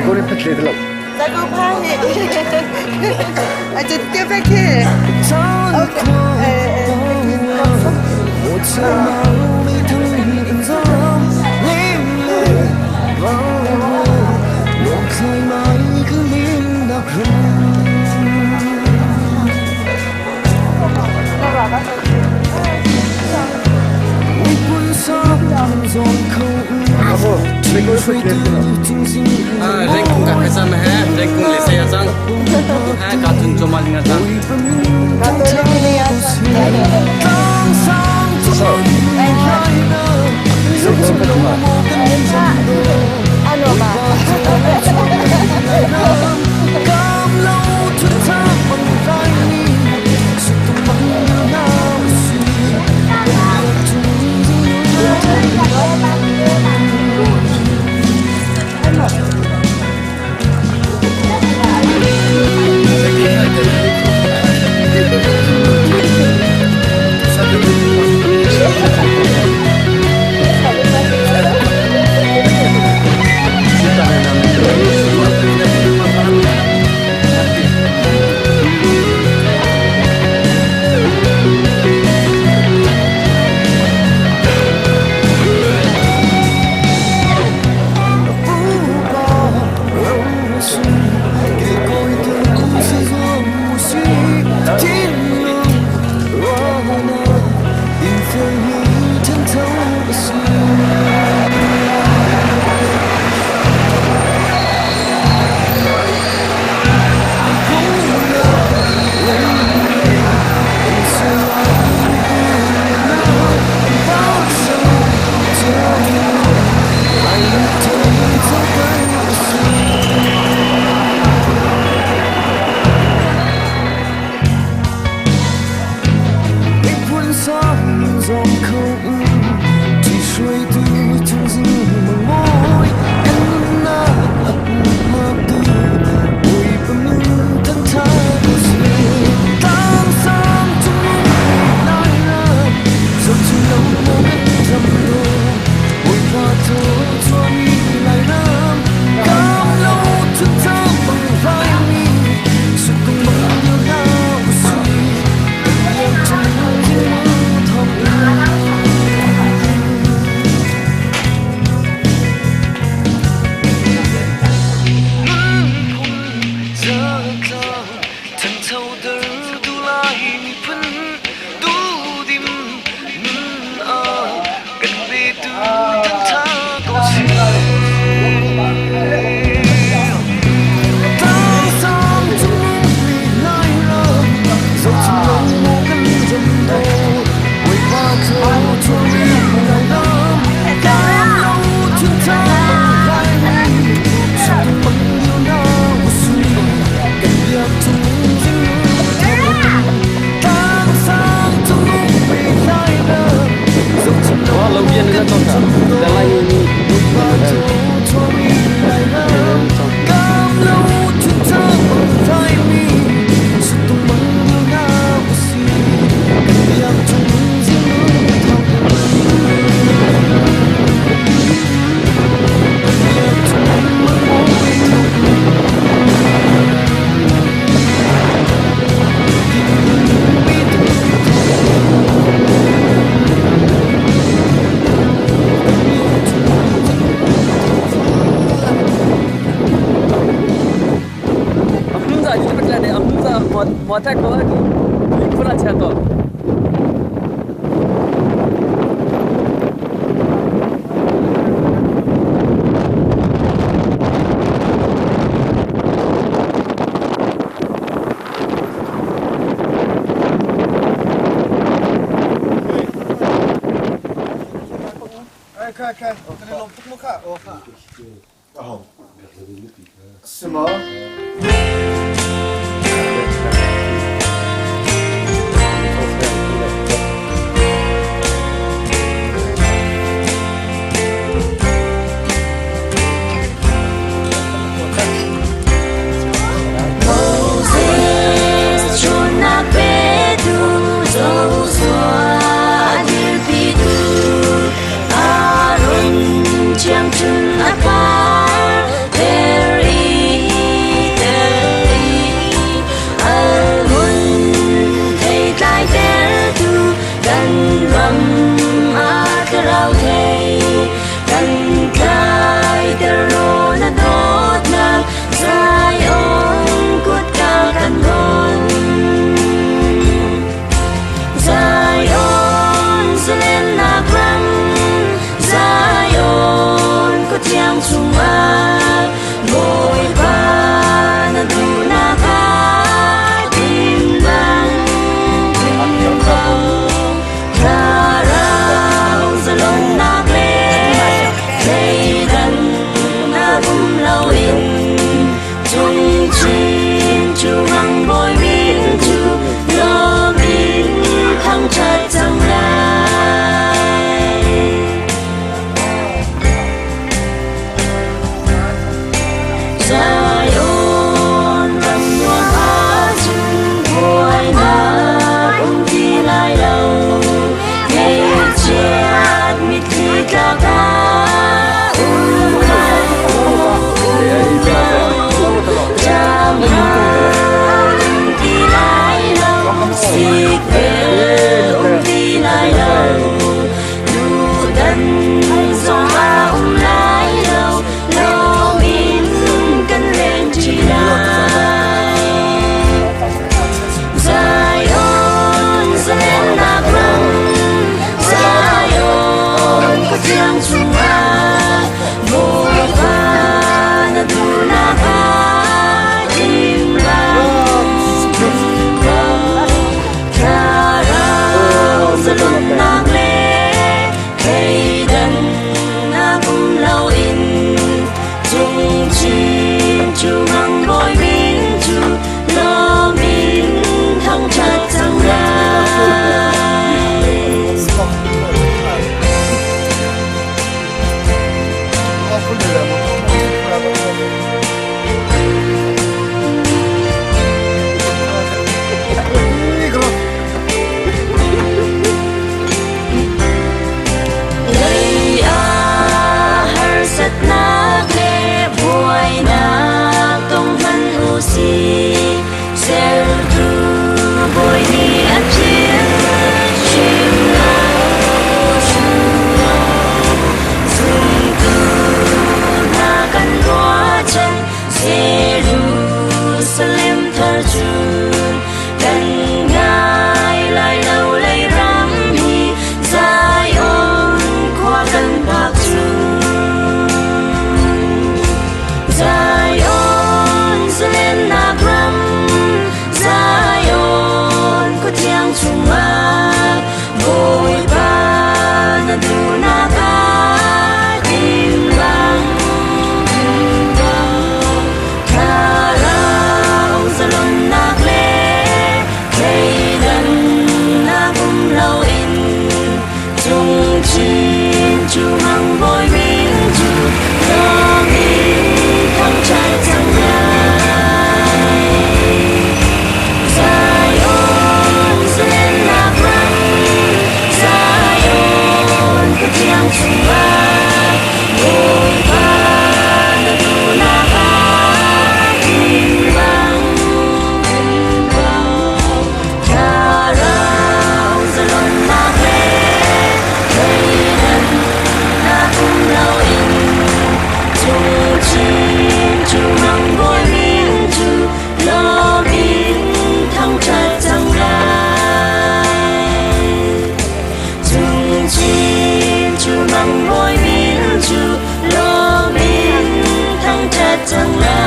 को नहीं पतले थे लोग जागो भाई अच्छा क्या पैके Rengkung kat kesan rengkung lesai asang, katun cuma lingat asang. katun lian ano ba Watak kau lagi, kurang cakap. Kak, tadi lompat muka. Oh, kak. Oh, semua. There is Tlawnnak ram Zion ko tiang chunga Boy ba na Tlungnak ating bang Karaw sa Tlawnnak le Kailan na kumlaw in Chung chin chu hang boy min chu Long in thang chai chang lai Zion sa Tlawnnak ram Zion ko tiang chung ba Boy ba na Tlungnak ating bang Karaw sa Tlawnnak le Kailan na kumlaw in Chung chin chu hang boy min chu Lo min thang chai chang lai Chung chin chu hang boy min chu Lo min thang chai chang lai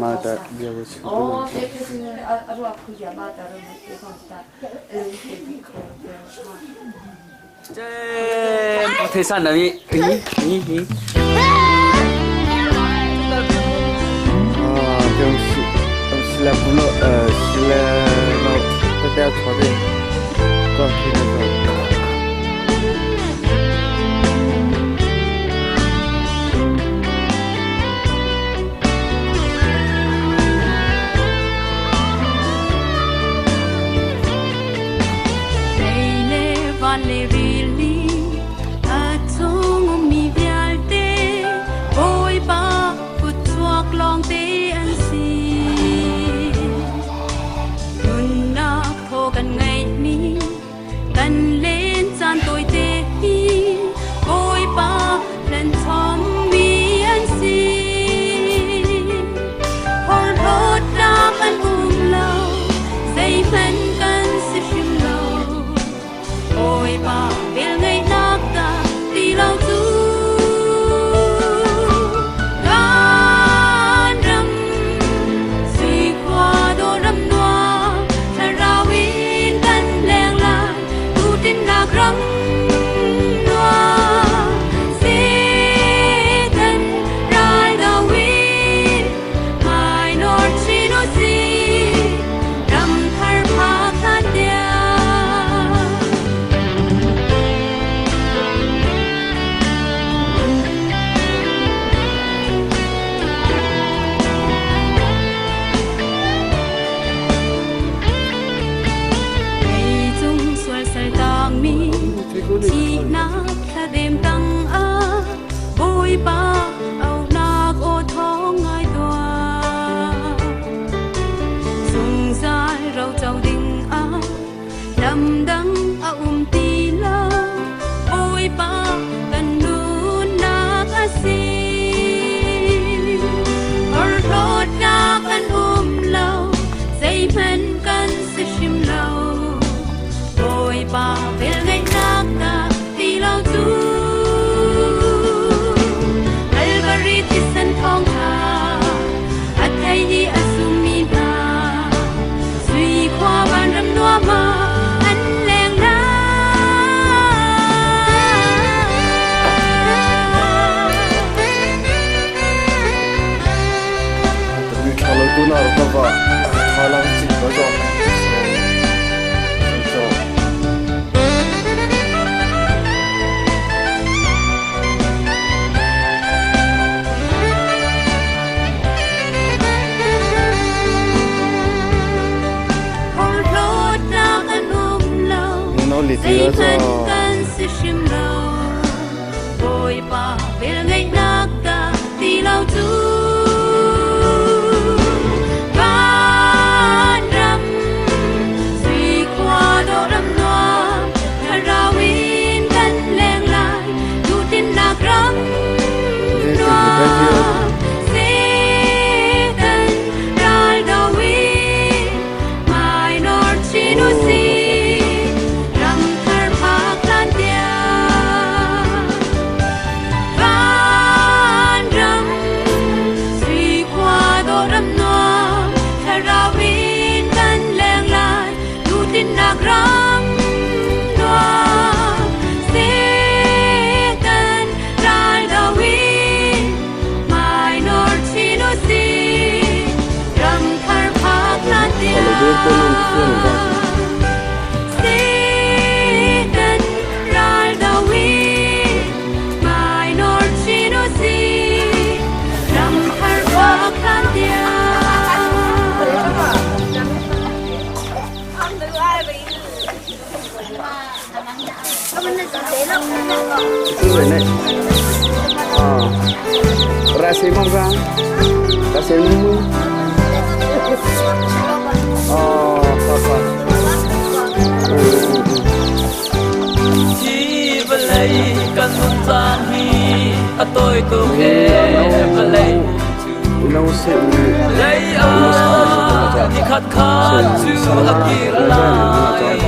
Mata dia was Oh, teknisnya aduh aku ya mata rumah itu kontak heavy thế sao đấy Ông là phụ nữ là nó có đeo cho đây có khi nào rồi Le vili a tung mi vialte boy ba put chuak long te an si nun na pho kan ngai mi kan lên chan tôi te hi boy ba lên thom mi an si hor hot na kan lâu say man kan si phim lâu Ôi bà biết ngày nát ta đi lâu tu Gan râm suy qua đô râm noa Thà rào in tân lèng lại tu tin lạc râm noa Xê thân rai đào in Mai nor chi nô si Râm thar phá khát đeo Chi nát là đêm tăng á Bôi ba áo nạc ô thó ngai đoà Dùng dài rau trâu đình á Đầm đắng á tì la Bôi ba gần nôn nạc á xì Ở rốt nạc ăn lâu Dây men căn sẽ chim lâu Bôi ba về ngày nạc ta đi lâu tu Alvari tisan thong ha At hay hi asumi na Suy khoa ban râm noa ma Anh leng la Tapi kalau tu nak apa halang sih betul Dây thân căn sẽ chim lâu Bôi ba về ngày nát ta đi lâu tu Gan râm suy qua đô râm noa Thà rào in căn lèng lại tu tin lạc râm noa Xê thân rai đào in Mai nor chi nô si người này ra xem mong ra xem mưa chi bên lấy cần gian hi tôi nghe bên lấy lâu xem lấy đi khát khát chú akir lai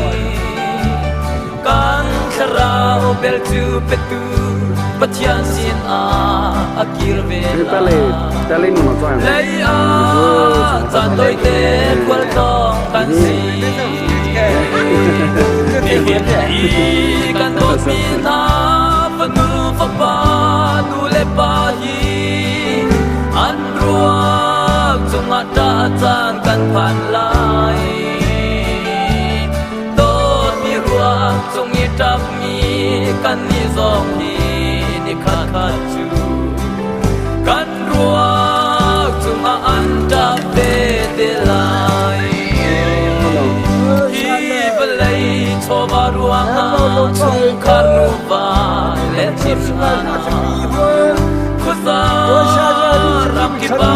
kan kharao bel tu petu patian sin akir vela ta lên mà cho lấy ta tôi tên qual tong kan si đi kan do mina panu papa nu le pa hi an ruak chung ta chan kan phan lai chung i tap mi kan ni zong ni ni khat khat chu kan ruak chung a an ta pe de lai hi belai cho ba ruang a chung khar nu va le chim na khuza ram ki ba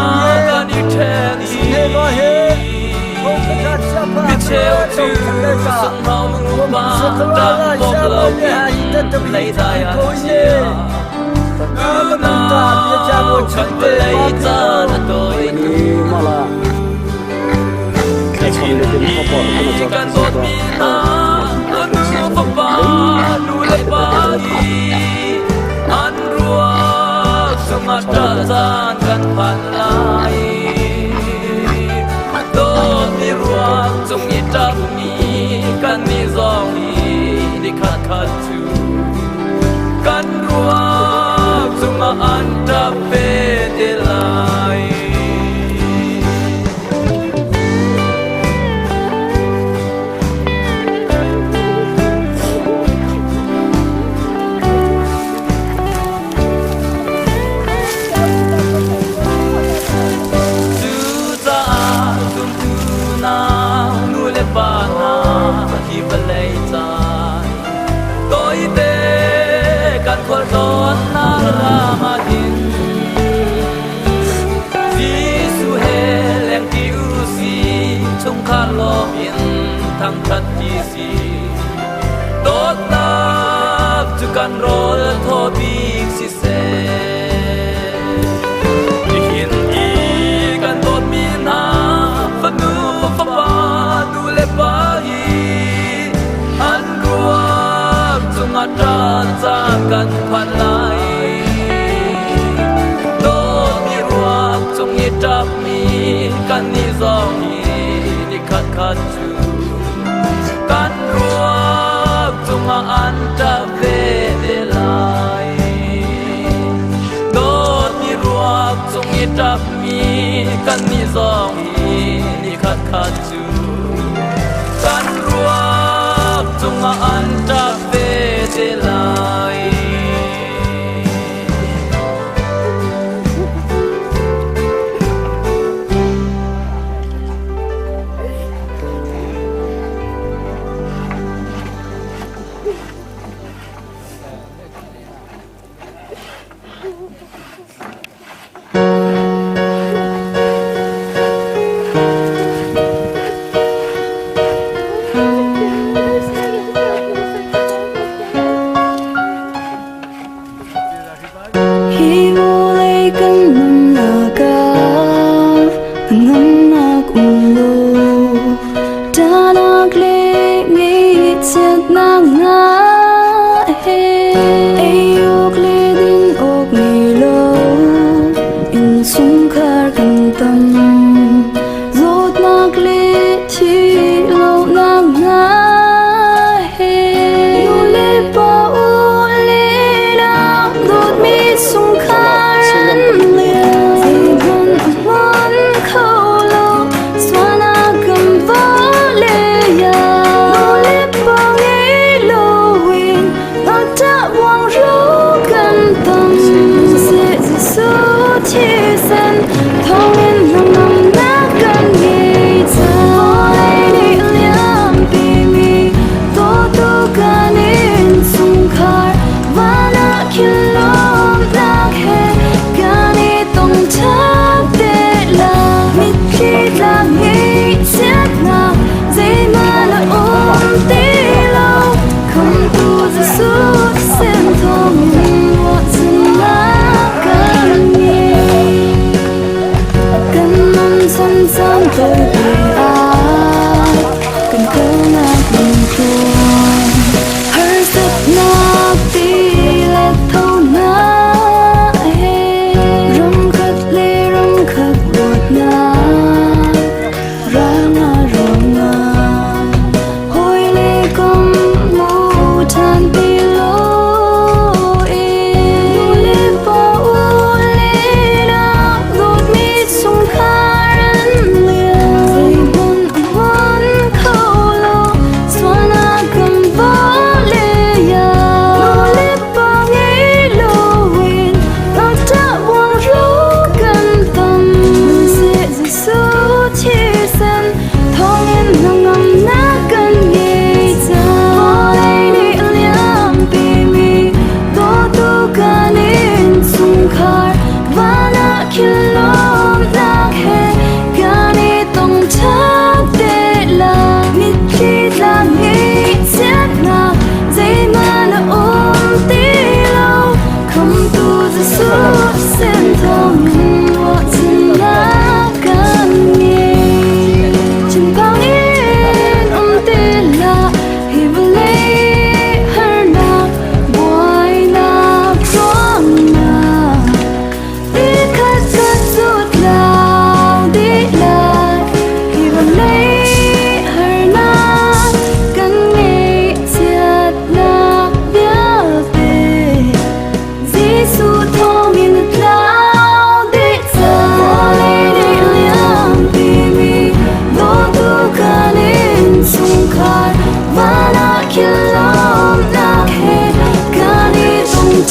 kan ni then hi Cheo tu sung mau ngu ba dam bok lo lấy tay chia na chân lấy ta là tôi kan bot mi na nu pa pa nu le pa an ruak sung ta zan kan pan lai chung i tap mi kan ni zong hi ni khat khat chu kan ruak chung a an ta pe de lai Don Ramahin Jisu heleng tiusi chung khalopin thang that si tot nak chu kan rol tho big si se hin i kan tot mi na fanu pa pa du le pa hi an ruak chung ata kan phan lai do mi ruak chung i tap mi kan ni zong hi ni khat khat chu kan ruak chung a an ta ve de lai do mi ruak chung i tap mi kan ni zong hi ni khat khat chu kan ruak chung a an ta ve de lai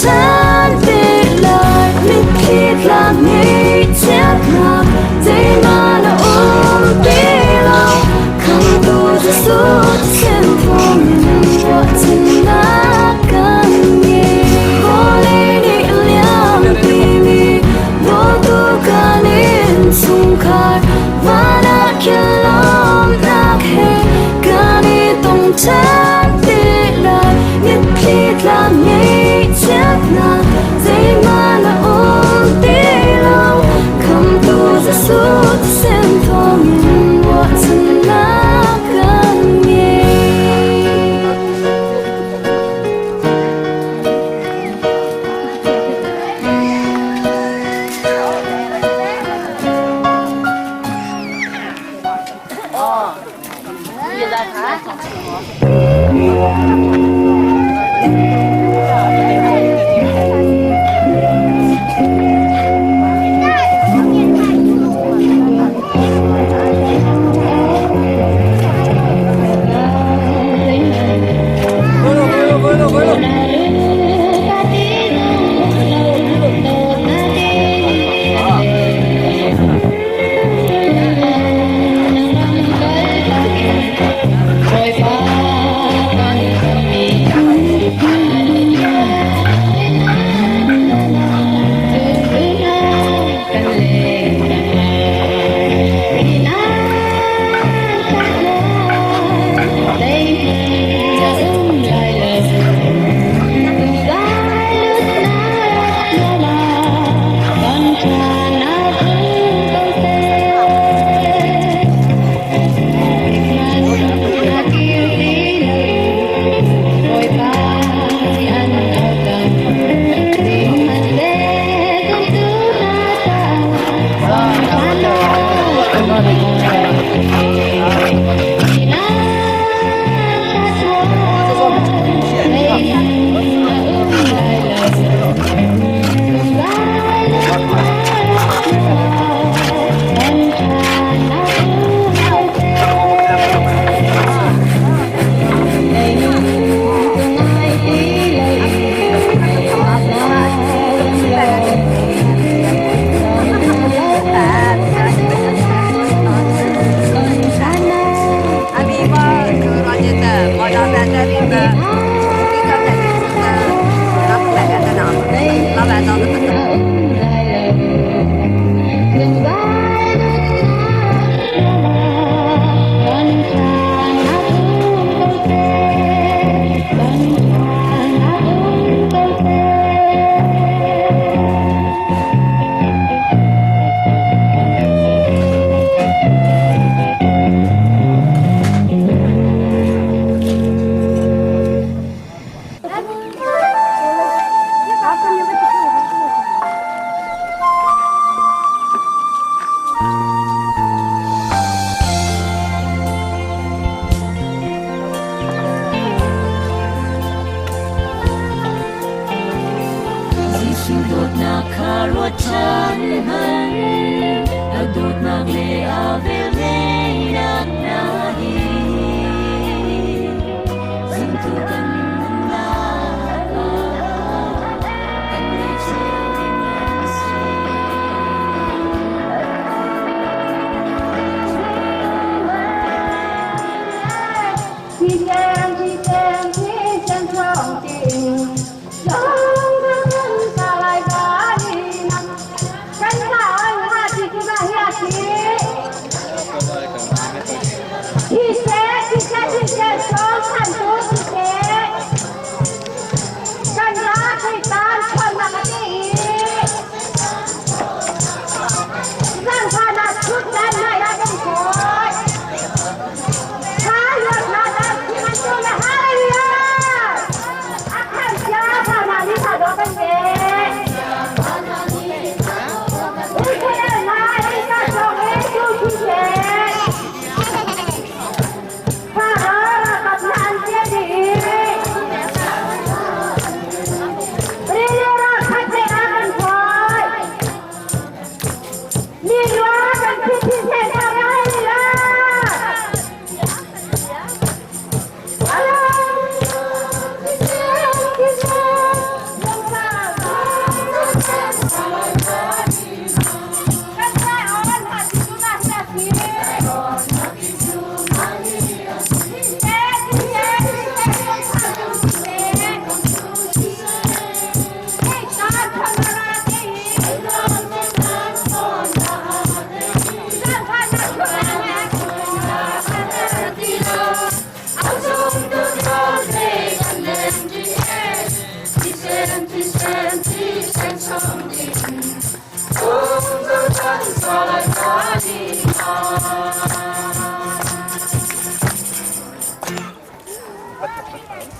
chán về lời mình khi làm nghĩ chết nào dễ mà nó ôm đi lâu không đủ cho suốt xem phong what tonight cần nghe có lẽ đi liang đi vô tu cả nên sung khai và đã khiến lòng nạc hè cả đi tông chán về lời mình khi làm nghĩ chết nào dễ mà nó ôm đi lâu không đủ cho suốt xem phong what tonight cần nghe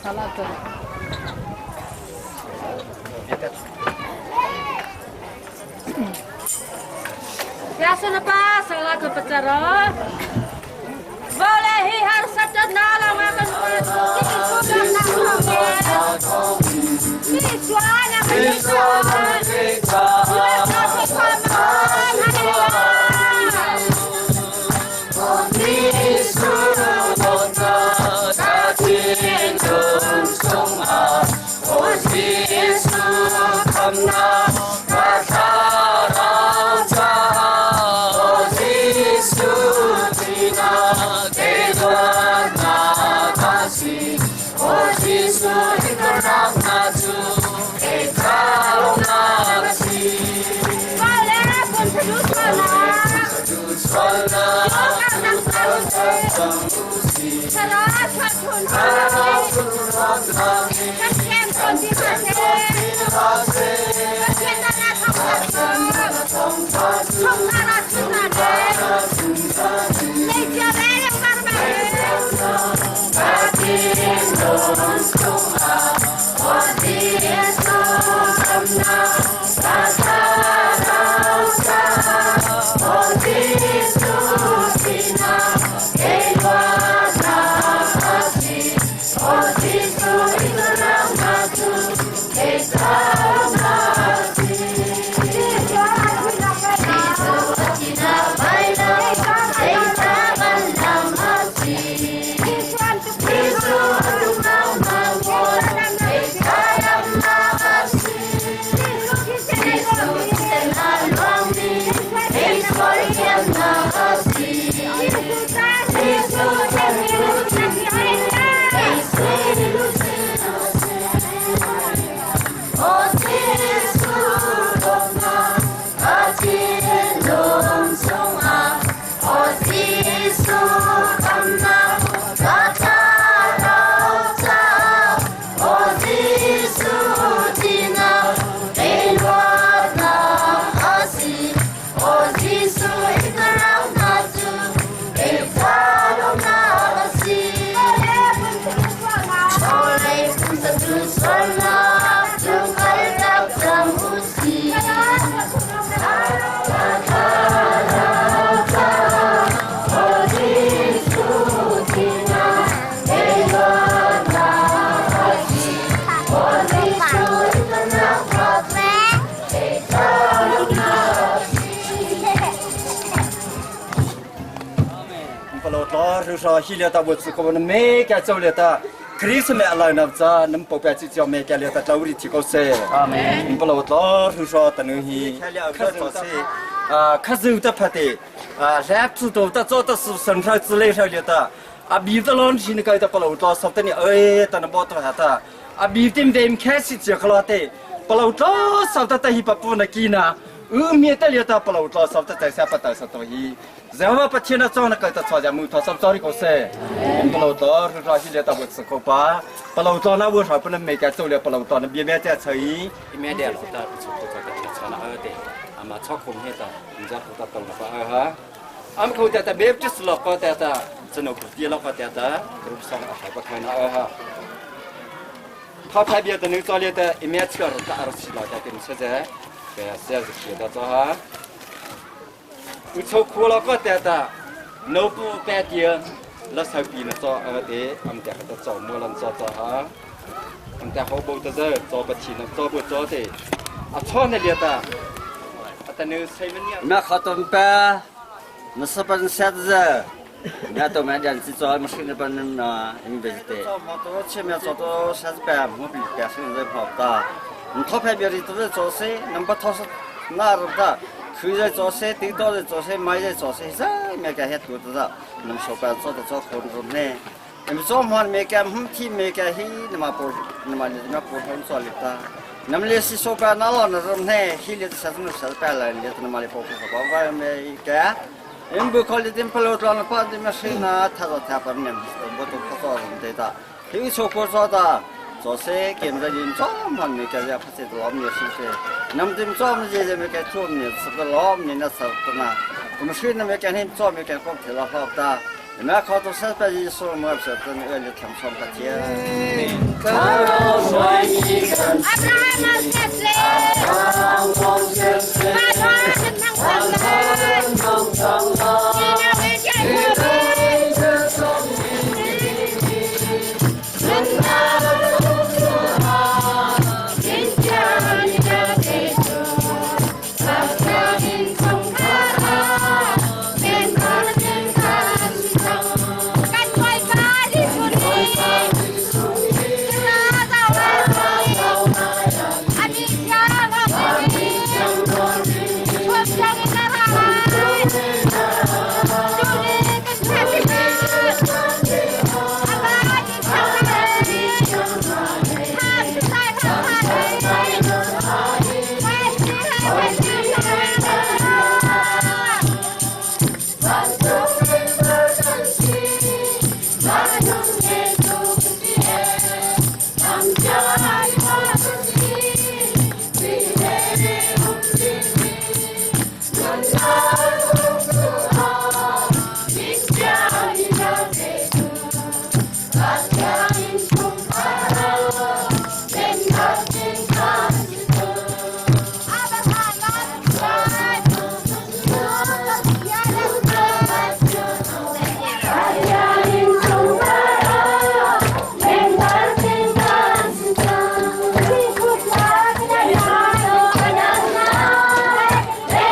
Salai tu. Biasa apa? Salai tu pecara. Boleh harus saja nalar makan说希腊的物质，我们每个做了的，克里斯麦来那咋，能保白就叫每个了的道理提高些。阿门。不老多就说等于看做些看手的拍的然知道的做的是生产之类上了的比的老是那个的不老多，说的你但那不多哈的比的没开始接个了的，不老多说的他一把不那几呢，面的了的不老多说的在下不到说东西。然后把天那装那个的吵架木头，上早里搞些，不老多是说现在到我吃口吧，不老多那为啥不能每个做了不老多那边在吃一面的老的出不着的吃那的，嘛炒空黑的，你家不到懂了吧哈？俺口的没就是老高的，真的不低老高的，都上还不看那哈。他拍别的那做了的，一面吃了的20老的给你吃的，对呀，这样子吃的做哈。อุชคูเราก็แต่โนปูแปดเดียแล้วสายปีนจอเดอันแต่เขาจะจอมือลันจอฮะอันแต่เขาบอกจะจอบัดชีนจอบัดจอเดช่อในเดียตาแต่เนื้อใช้มันเนี่ยแม่เขาต้มแปะมันสปันเสียดแม่ตัวแม่ยันสิจอมันขึ้นเป็นมีเบจิเตจอมาตัวเชื่อแม่จอตัวเสียดแปะมันปีแปะขึ้นเลยพอตามันทอดแผ่เบียร์ตัวจอเซ่น้ำปลาทอดน่ารักตาคือจะจอเสติดต่อจะจอเสไม่จะจอเสใช่เมื่อกี้เหตุเกิดจากน้ำชอบการจอจะจอคนรุ่นนี้เมื่อจอมันเมื่อกี้ที่เมื่อกี้ที่น้ำมาปวดน้ำมันจะมาปวดหัวจอลิตาน้ำเลี้ยสิชอบการนั่งรอในรุ่นนี้ที่เลี้ยจะสั่งสั่งไปเลยเลี้ยน้ำมันปวดหัวเพราะว่าเมื่อกี้บุคคลที่เป็นพลวัตพอดีมาสินะถ้าเราแทบไม่เนี่ยบุตรเขาตัวรุ่นเดียร์ที่ชอบจอตาจอเสเกี่ยมจะยินจอมันเมื่อกี้จะพัฒนาล้อมเนี่ยสิเสน้ำจิ้มจอมจะเมื่อกี้ช่วงเนี่ยสักล้อมเนี่ยน่าสักนะผมชื่อน้ำเมื่อกี้เห็นจอมเมื่อกี้ก็ถือว่าพอตา那靠都是把一说么子，跟二里听说不见。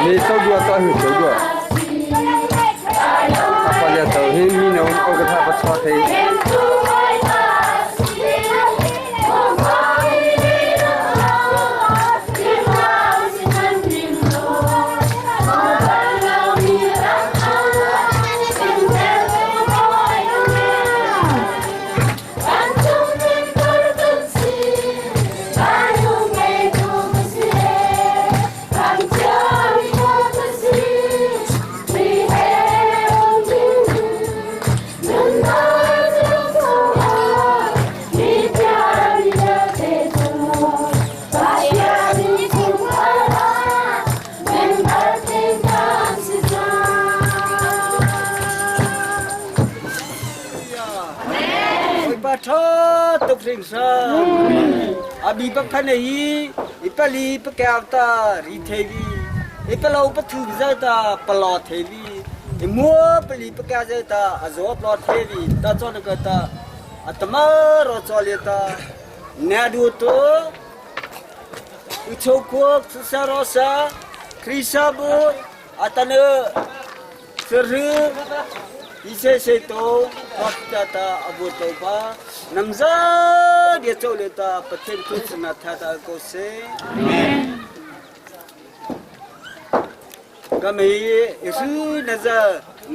你走过多少走过？他把这走黑米呢，我给他不炒黑。ตุกสิงซาอาบีปักพันเฮีอิปลีปะแก้วตารีเทวีอิปลาวปะถึงใจตาปลอดเทวีอิมัวปลีปะแก้วใจตาอโซปลอดเทวีตาจอนกตาอัตมารอจอเลตาเนดูโตอุโชโกสุสารสาคริสาบุอัตเนสรึอิเซเซโตพักตาอบุโตปานำซาเดียโจเลตาประเทศทุสนาทาตาโกเซก็มีอินซา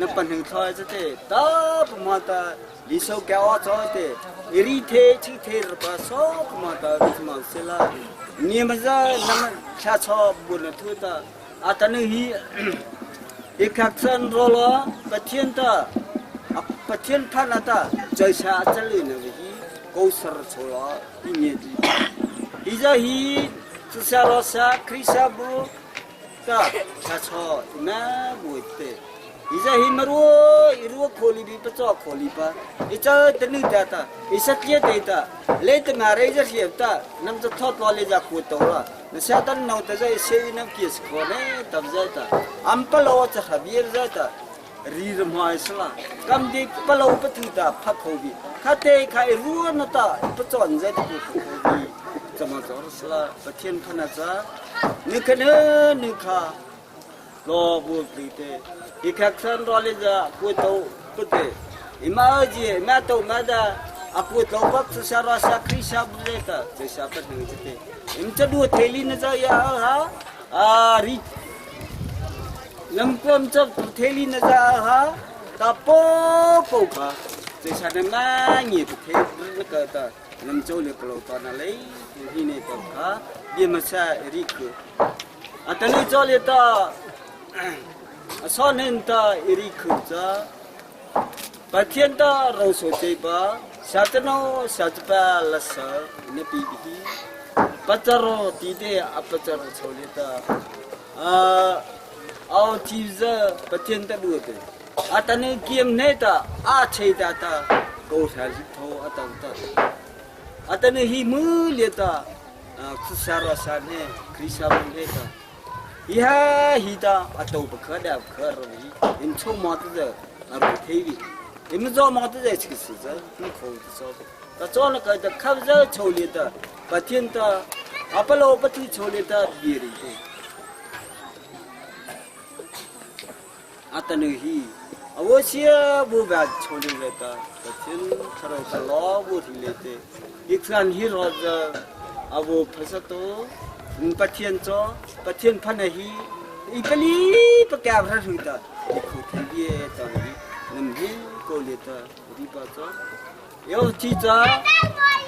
นปันหึงทอยจะเตตาปมาตาลิโซแกวจอเตอิริเทชิเทรปาโซปมาตาวิสมาเซลาเนียมซานำชาชอบบุญทุตาอาตานึฮีอีกขักสันโรลปะเทียนตาปะเทียนพันตาใจชาจัลลินวิฮีกูสรโชลาอิเมจิอิจาฮีสุสารสาคริสาบุตาชาชอนาบุตเตอิจาฮีมรัวอิรัวโคลีบีปะจอโคลีปะอิจาตนึตาตาอิสัตเยเตตาเลตมาเรจเชียตานำจะทอดลอเลจากคูตโตระนเสียตันนาวตะใจเซวินัมกิสโคเนตับใจตาอัมปลาวจะขบีรใจตารีรมายสละกำดิปลาวปะทุตาพักโคบีข้าเตยข้ารัวนตาปะจอนใจตะโคบีจะมาจอรสละปะเทียนพนาจานึกเนนึกข้าลอบุตรีเตอีกขันรอเลจากคูโตกุเตอิมาจีมาโตมาดาaku tahu secara sakri sabreta siapa dengan itu ini dua theli naza ya ha ri lampam cap theli naza ha tapo ko ka sesana mangi theli kata namco le kalau tanah lei ini ko ka dia masa rik atani jole ta asonen ta rik ja patien ta roso cheba Satano satpa lasa nepihi pataro tide apataro cholita au tiza patienta duate อาตนึกเกียมเนตาอาเชตาตาโกแทนสิโทอาตันตาอาตนึกหิมือเลียตาคุสารสานเนคริสาบุเนตาฮิฮาฮิตาอาโตบะคาดาบคารมีอินโชมาตเจอารุเทวีอิมโซมาตเจสกิสเจอินโคตโซตาโซนก็จะขับเจโชเลียตาปะเทียนตาอัปโลปะติโชเลียตาบีรีเตอาตนึกหิอวเชียบูแบบโชลีเลตาแต่ฉันทารกล้อบูที่เลตอีกครั้งที่เราจะอวภาษาโตปะเทียนจ้อปะเทียนพันธุ์ฮีอีปลีปะแกบรักตาอีกคนที่เย่ตาวีน้ำหินโกเลตาดีปัจจ้อยาวที่จ้า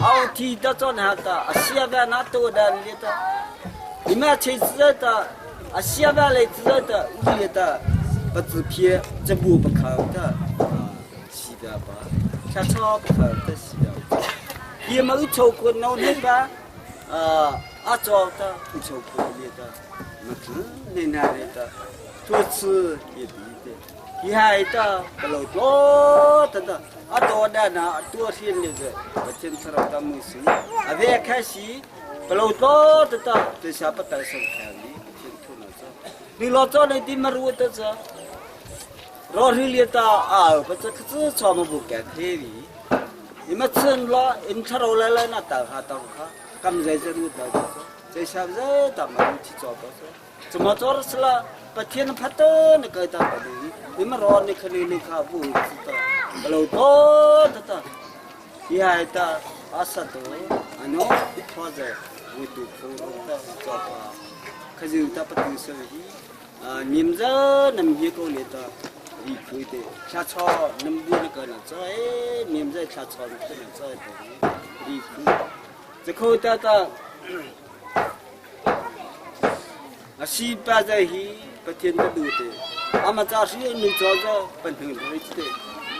เอาที่จ้าจ้อนหาตาอาเซียแบบนัดตัวดันเลตาอีแม่เชื่อตาอาเซียแบบเลยเชื่อตาอุเลตา不只偏这步不靠的西边吧，下草不靠的西边。也没有抽过脑袋吧，做的不抽过的的，没是那那的，多吃也比的，也还的不老多的，多的那多些的，我经常他们说，别开始不老多的，这下不带上看的，听出来着，你老早那地没入的着。รอที่เลียตาปัจจุบันชอบมาบุกแก่เทวีอิมาเชิญล้ออินทราวเลยน่าตาหาตาค่ะกำใจจะรู้ตาจ้ะใจชาวจะตามมาที่จอบจ้ะสมัยจอร์สละปัจเจียนพัฒน์ก็ตาปดีอิมารอนี่คนนี้ข้าบุกสุดตาเราโตตาที่หายตาอาศัยตัวอันนู้นพอใจวิตุฟูตาจอบขยิบตาปฏิเสธนิมจะนำยี่ก็เลียตาอีคุยเดชาชอน้ำบุญกันนะจ้อยมีมใจชาชอกันนะจ้อยตัวนี้อีคุยจะคุยตาอาชีพปัจจัยฮีปฏิญาณดูเดอามาจากที่นุ่งจอจอเป็นถึงเลยทีเดียว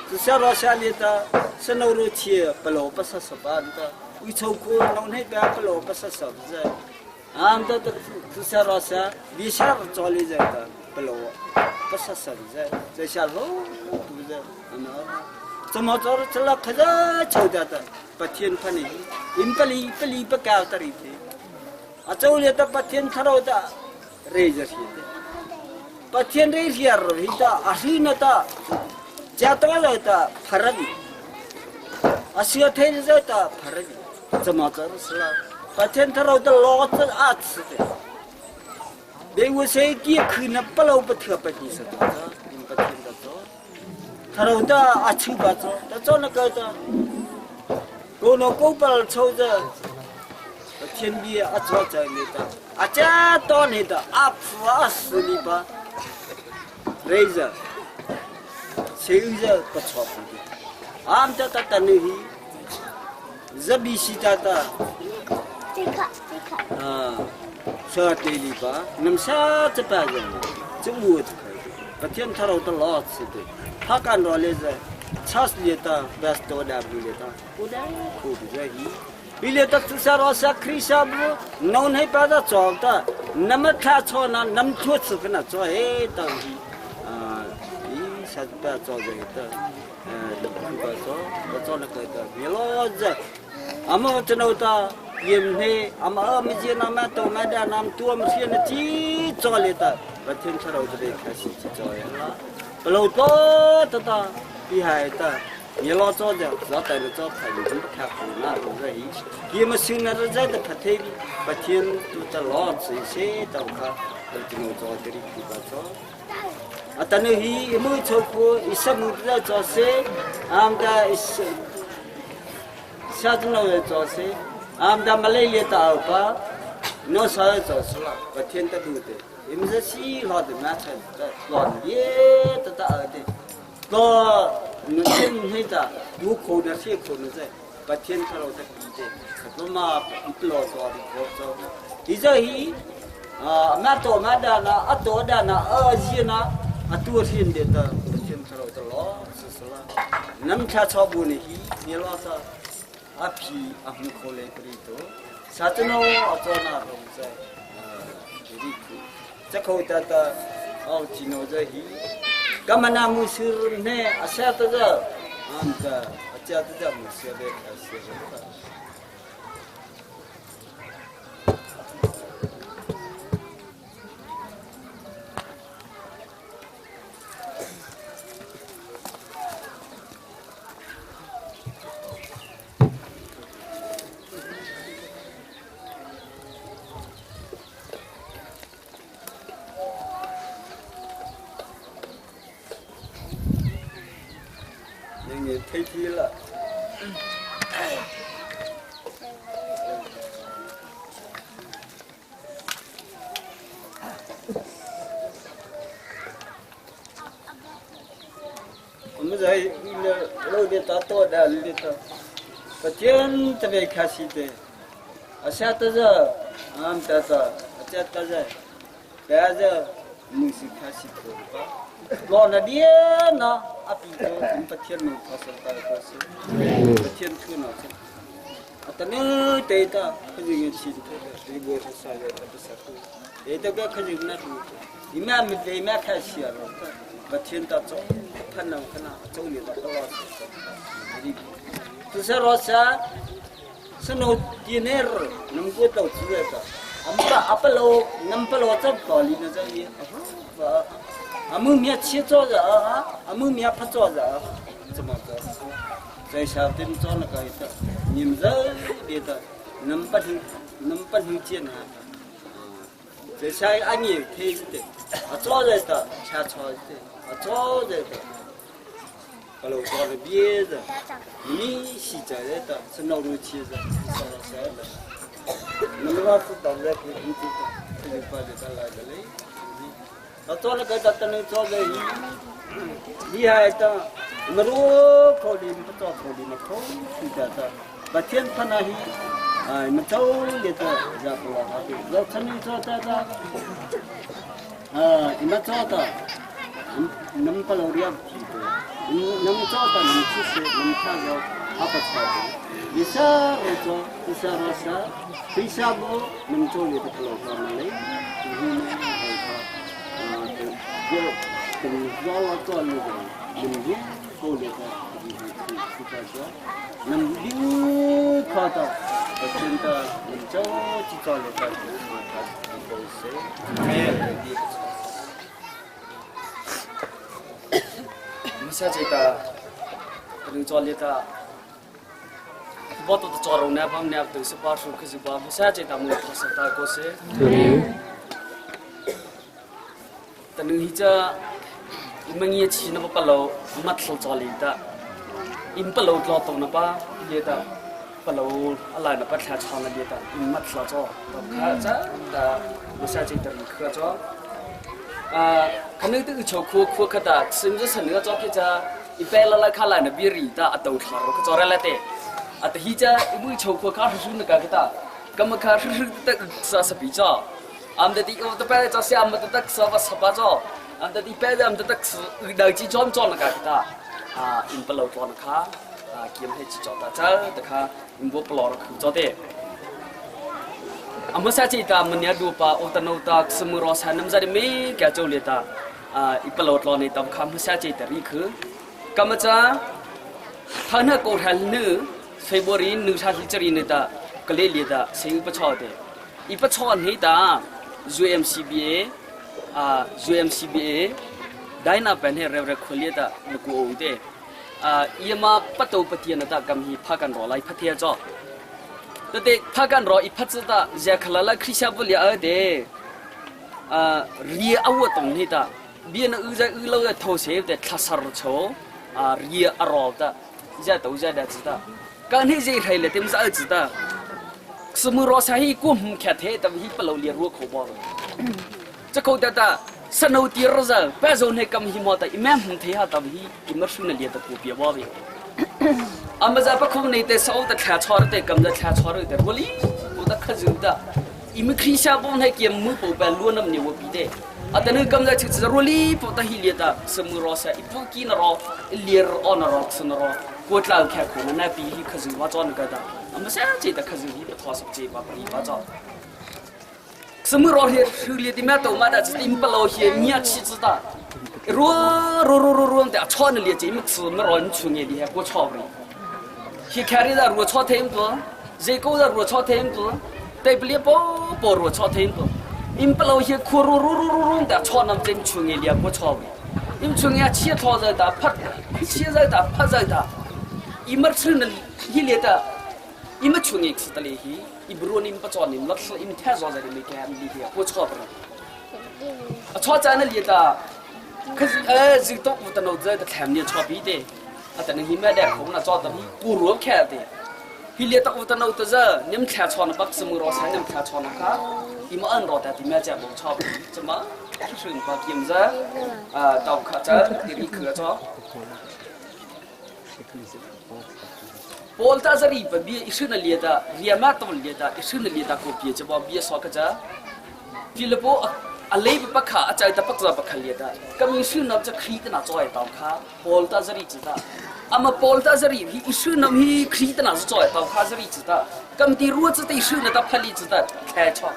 คือชาราชาลีตาสนุรุเชียปลอปัสสะบานตาวิชาวคนน้องให้แบบปลอปัสสะบใจอามตาคือชาราชาวิชาจอลีใจตาปลอปัสสะบใจใจชาโลดูใจอันนั้นสมัยจอร์สละขยันชาวเดตาปฏิญาณพันธุ์อินปลีปะกาวตรีเทอาจารย์เลียตาปฏิญาณทาราวตาเรจเชียปฏิญาณเรจเชียร์ฮิตาอาศีนตาจัตวาเลยตาพาราดีอาศีเทนเลยตาพาราดีสมัยจอร์สละปฏิญาณทาราวตาลอดอาดสเตเดี๋ยวเสกีคืนปลาวปฏิบัติสตาอินปฏิญาณตาทาราวตาอาชีพตาแต่จอนักตาโกนกูปลชาวจะปฏิญาณบีอาจารย์ใจนี่ตาอาจารย์ตอนนี้ตาอัพวาสลีบาเรเซอร์เชื่อจะปัจจุบันอามจะตัดนี่จะบิชิตาตาชาติลีบาน้ำชาจะไปยังจะวัวจะปฏิญาณทาราวตลอดสิเดถ้าการรอเลยจะชาสเลียตาเบสตัวดาบเลียตากูได้กูจะฮีบิเลตักสุสารสักคริสาบุนอนให้ปาดจอมตาน้ำท่าชอนันน้ำทุ่สุกนะจอเอตังฮีอีสัตว์ปาจอเจตาดูปาจอนักตาเมลอจอามาจนเอาตาเยี่ยมเฮอามาไม่เจนามาตัวไม่ได้น้ำตัวมันเสียนจีจอเลตาประเทศชาเราจะได้แค่สิจอยังละปลุกโตตาพี่หายตาเยลอจอจะจะแต่ละจอถ่ายรูปแคปหน้าตรงนี้ยี่มาซึ่งนั่นจะได้ประเทศประเทศตัวตลอดสิเสตาวค่ะเราจะโน้จอจะรีบที่บ้านจออัตโนฮีมือโชกุอิสมุตระจอเสอามดาอิสชาติโนจอเสอามดามาเลเซียตาวป่ะโนสายจอสละประเทศตะดูเตอิมจะสีหลอดมาใช่หลอดเย่ตะตะเตก็นึกถึงให้ตาดูโคดเสียคนนั้นประเทศทาราวตะปีเตก็มาปลอดตัวดีกว่าจ้าที่จะฮีมาตัวมาดานะอัตัวดานะจีนะอัตัวเรียนเด็ดประเทศทาราวตะล้อสุดละน้ำชาชอบบุญฮีเนี่ยล้อซาอภิอภิโคเลปริโตสัตโนอัตัวน่าลงใจดีกุจะเขาตาตาเอาจีโนจะฮี ก็มันนามุสิรเนี่ยอาเซียตจะอันจะอาจารย์จะมุสิเบกอาเซียเท่ทีละผมไม่ใช่เราเดี๋ยวตัดตัวเดี๋ยวเดี๋ยวก็เทียนจะไปข้าศึกเดอาเซียตจะอันแต่จะอาจารย์จะแต่จะมุสิข้าศึกตัวป่ะรอนาเดียนะอาปีก็ปัจเจียนมันภาษาไทยก็สิปัจเจียนคือนะแต่เนี่ยเตต้าขยิงชินเตรีบภาษาเยอะภาษาตัวเตต้าก็ขยิงนั่นอีแม่ไม่ได้แม่แค่เสียหรอกปัจเจียนตาโจพันน้ำขนาดโจเนี่ยตาตัวตัวเสือรอซาสนุกดีเนอร์น้ำกุ้งตัวช่วยตาอัปโลน้ำปลาจับต่อลีน่าจะยี่อามือเมียเชี่ยจ้าจ้ะอามือเมียพัดจ้าจ้ะจะมาจ้ะใจชาวเต็มจ้านักไอ้ตานิ่มจ้ะเดี๋ยวตาน้ำปันหิเจียนฮะใจชายอันนี้เท่สุดเลยจ้าจ้ะตาชาจ้าจ้ะจ้าจ้ะตาฮัลโหลจ้าเลยเบี้ยจ้ะนี่สิจ้ะตาสนุกรู้เชี่ยจ้ะสนุกเสียเลยน้ำมันสุดตาเลยคือที่ตาที่ไปเดี๋ยวตา来的嘞。ตัวนั้นก็ตัดตั้งตัวเลยนี่ไอ้ตาไม่รู้เขาดีไม่ตัวเขาดีไม่เขาที่จะตาบัดเทียนพนักไม่เท่าเด็ดจะปลาที่เราทำนี่ตัวตาไม่ตัวตาน้ำปลาเรียบน้ำตัวตาน้ำชิ้นน้ำข้าวเราอาปัสสาวะดิสาร์ตัวดิสาร์สาดิสาบุน้ำตัวเด็ดปลาปลาเลยdia penjual tu ada mungkin boleh kita nampak kata cinta menjauh cinta lepas masa cerita penjual kita buat tu corong ni apa ni apa tu sebab suka sebab masa cerita mula pasal kau seแต่นึกที่จะมันเงียชีนับปะเรามัดสจอลีตาอิมปะเราตัวตรงนับปะเยตาปะเราอะไรนับปะแค่ชอนนับเยตาอิมมัดสจอตัวข้าจะแต่ไม่ใช่จิตวิเคราะห์จ้าคันนึกถึงโชว์คู่ขดาซึ่งจะเสนอจ้าที่จะอีเปล่าข้าอะไรนับบิริตาอัตโตทารุก็จ้าอะไรเตะอัตที่จะมือโชว์คู่ข้ารู้นึกกันตากรรมการรู้ตึกสาสปีจ้าอันเดียวที่ไปจะเสียมันตักสวัสดิ์บ้าจ้าอันเดียวที่ไปจะมันตักเดินจีจอมจอมนักกีฬาอินเปล่าตัวนักข่าเกี่ยมให้จีจอมตาจ้าแต่ข่าอินบัวเปล่าคือจอดเดเมื่อสักทีตามันเนี่ยดูป่าอุตโนตาสมุรสาน้ำใจไม่แก่เจ้าเลี้ยตาอินเปล่าตัวในตำคำเมื่อสักทีแต่รีคือกำมจ้าท่านก็ทันนึกเฟบรีนึกชาติจริตในตากเลี้ยตาเสียงประชดเดอีประชดให้ตาUMCBA ได้นับเป็นให้เร็วๆคนเลี้ยตาลูกโอ้ยเดยี่มาปัตโตปฏิญาณตากำฮีพักกันรอไล่พัทยาจ้าแต่เด็กพักกันรออีพัทตาเจ้าขลังคริสต์บุรีเดเรียเอาตรงนี้ตาเบียนจะเราจะทศเดทัศน์โชเรียอรอตาจะตัวจะได้จิตาการที่จะให้เลยเต็มใจจิตาสมุรสาฮีกุมแค่เทแต่วิปลาวเลียรัวขบวนจะเขาแต่ตาสนุกที่เราจะไปโซนให้กำหิมอตอิแม่หุ่นเทียแต่วิอิมร์ชุนเลียตะกูเปียบ่วิอามาจากพวกนี้แต่สาวแต่แค่ชอร์แต่กำจะแค่ชอร์แต่วันนี้กูตะขจุดตาอิมคริสต์บุญให้เกี่ยมมือปูไปล้วนน้ำเหนียวปีเดอันนั้นกำจะชิดจะวันนี้ปูตะฮิเลียตาสมุรสาอีพวกกินรอเลียร์ออนรอสนรอกวดลาวแค่คนนั้นปีที่ขจุว่าจอนกันตาอามาเสียใจแต่ขจุที่ทอสเจ็บแบบนี้ว่าจอนส什么老些手里的面都买的，这顶不老些年气知道，的，穿的里这么吃么老人出眼的还不超不哩，去看的如果超太多，这个的如果超太多，对不了包如果超太多，因不老些哭的，穿那真出眼的还不超不哩，因出眼气超在的，气在的，拍在的，因么吃的一列的，因么出眼吃的嘞嘿。一不如你们不做，你们老是你们太少在里面干里边，我错不了。错在那里的，可是这个动物的脑子的看不错别的，但是你们在空那做的不如看的。你连动物的脑子是你们看错了，把什么老三你们看错了哈？你们按照的你们讲不错，怎么？就是你把他们这到看这里看着。Polta zari babi isuna liada riama to liada isuna liada ko pie jaba bia sokaja filepo alei pakha achai ta pakza pakha liada kam isuna ja khrit na choi ta kha polta zari chita ama polta zari hi isuna hi khrit na choi ta kha zari chita kam ti ru chita isuna ta phali chita khai cho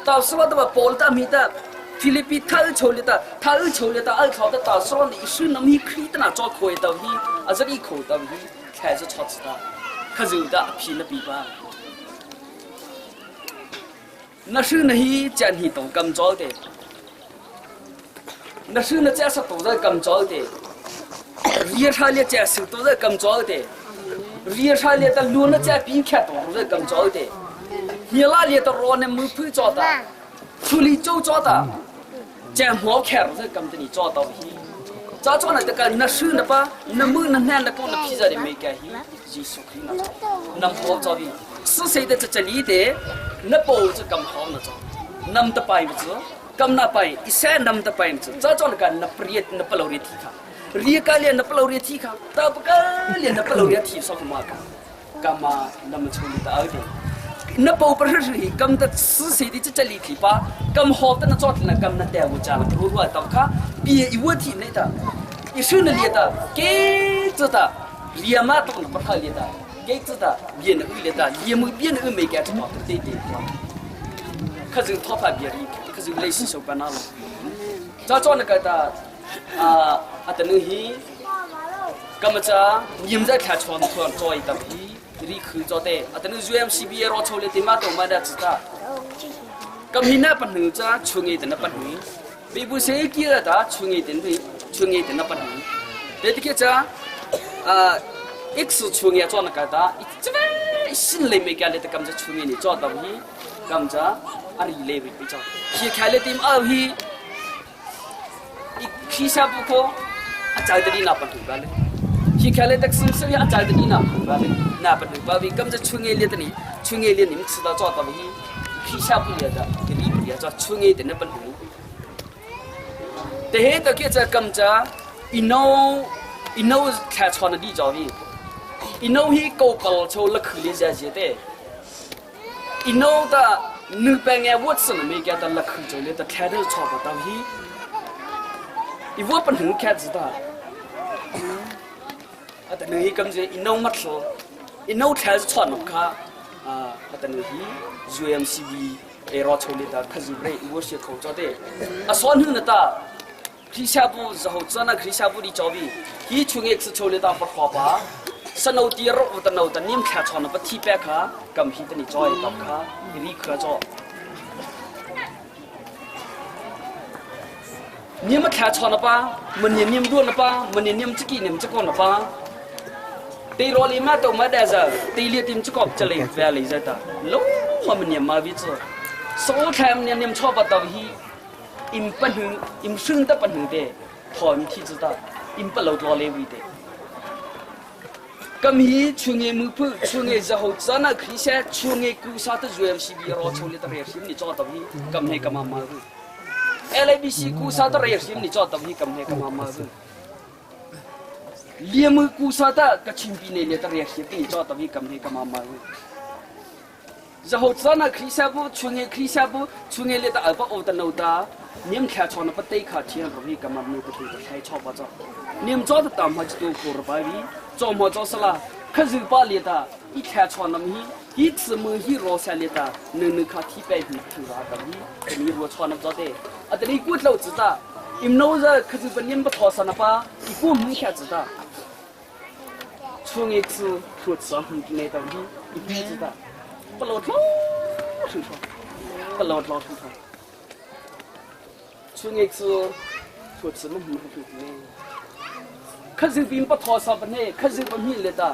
ta swa da polta mi ta Philippines thal chole ta al khaw ta ta swa ni isuna mi khrit na cho khoi ta hi azari kho ta hi 开始炒子的，可是有的皮了皮吧。那是那些家里都咁早的，那是那家是都在咁早的，热茶里家是都在咁早的，热茶里的路那家边看都在咁早的，你那里的路呢没配早的，处理就早的，家好看都在咁的你早到去。 早早那个那是那吧，那么那男的讲那披萨的没干黑，耶稣基督那好早的，是谁的这里的，那包子咁好那种，那么的摆子，咁那摆，一山那么的摆子，早早那个那不热那不老热体卡，热干连那不老热体卡，到不干连那不老热体说什么干嘛那么处理的的。 那包不是谁，咁的是谁的这里提吧？咁好的那做的那咁那带我家了，不如我到看，别一问题那的，一说那里的，给知道，连嘛都不看里的，给知道，别那里的，也没别那没干什么，对对。可是他怕别人，可是类似手办那了，早做那个的，等于，咁么子，你们在看床做一道皮。 ri khu cho te atanu juem cba ro chole te ma to ma da chita kam hina pan hu cha chungi te na pan hu bi bu se ki ra da chungi te na pan hu te ti ke cha x chungi cho na ka da chwa sin le me ka le te kam cha chungi ni cho da hi kam cha ari le bi cha hi khale tim a hi khi sa bu ko a cha te ni na pan hu ba le khi khale tak sim se ya cha te ni na ba le 那不能把为咁子春夜里的呢，春夜里你们吃到早到不？皮下不了的，给你不了做春夜的那不能。但是到现在咁子，一弄开窗的地着的，一弄去高高抽了口里这些的，一弄的你半夜我吃了没给他了口着了，他开头炒不到去，一我不能开知道，但是咁子一弄没吃。 一弄开始穿了卡，等于UMCB era chole da khazure wo she kho cho de a son hu na ta khrisha bu zo chana khrisha bu di chobi hi chunge x chole da pa kho ba sanau ti ro ta nau ta nim kha chona pa thi pe kha kam hi ta ni choi ta kha ri kha cho nim kha chona pa mun nim du na pa mun nim chiki nim chako na pa tây roli mà tàu mà đa giờ tây liệt tim chụp chale về lấy ra ta lúc mà mình niệm mà biết rồi số tham niệm cho bắt đầu hi im pan hưng im sưng ta pan hưng de thoi mi thi ta im pa lâu lo le vi de cầm hi chunge mu pu chunge za ho chana khrisha chunge ku sa ta juem si bi ro chole ta re sim ni cho ta hi cầm he kam ma ru LABC ku sa ta re sim ni cho ta hi cầm he kam ma ru liam ku sa ta ka chimpi ne le ta re sim ni cho ta hi cầm he kam ma ru zaho chana khrisha bu chunge le ta alpa o ta no ta nim kha chona pa tei kha thian ro hi kamam nu ku thu thai chho ba cha nim cho ta ma chi tu ko ba ri cho mo cho sala khazu pa le ta I kha chona mi ฮิตสมือฮิโรเซเลตาหนึ่งขาที่ไปหิถือว่าแบบนี้มีรัวชอนน้ำจอเตะอันนี้กูเราจิตาอิมโนจะคือเป็นยังไม่ทอสนะปะอีกูมึงแค่จิตาช่วงนี้คือถูกสอนในตอนนี้อีกูจิตาปลอดล้อถึงทอปลอดล้อถึงทอช่วงนี้คือถูกสอนมึงถึงนี่ข้าศึกบินปะทอสอบเนี่ยข้าศึกบินมีเลยตา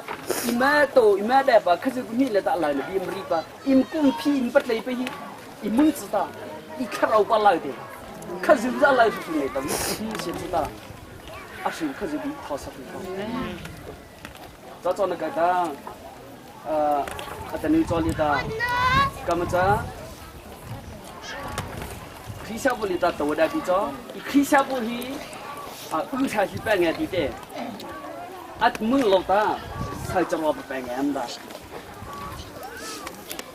อิมแม่โตอิมแม่เด็บปะข้าศึกบินมีเลยตาอะไรเนี่ยบินรีบปะอิมกุ้งพี่อิมปัดเลยไปฮิอิมมือจิตาอีข้าเราปะอะไรเดข้าศึกจะอะไรถึงเนี่ยตามีเสียจิตาอาศัยข้าศึกบินทอสอบเนี่ยจ้าจอนักการอาจารย์นิจอลิตากำจัดคริสต์บุริตาตัวได้ที่จ้าอีคริสต์บุรีอุตส่าห์ที่แปลงไงดีเด้อัดมือเราตาใส่จะรอไปแปลงไงอันได้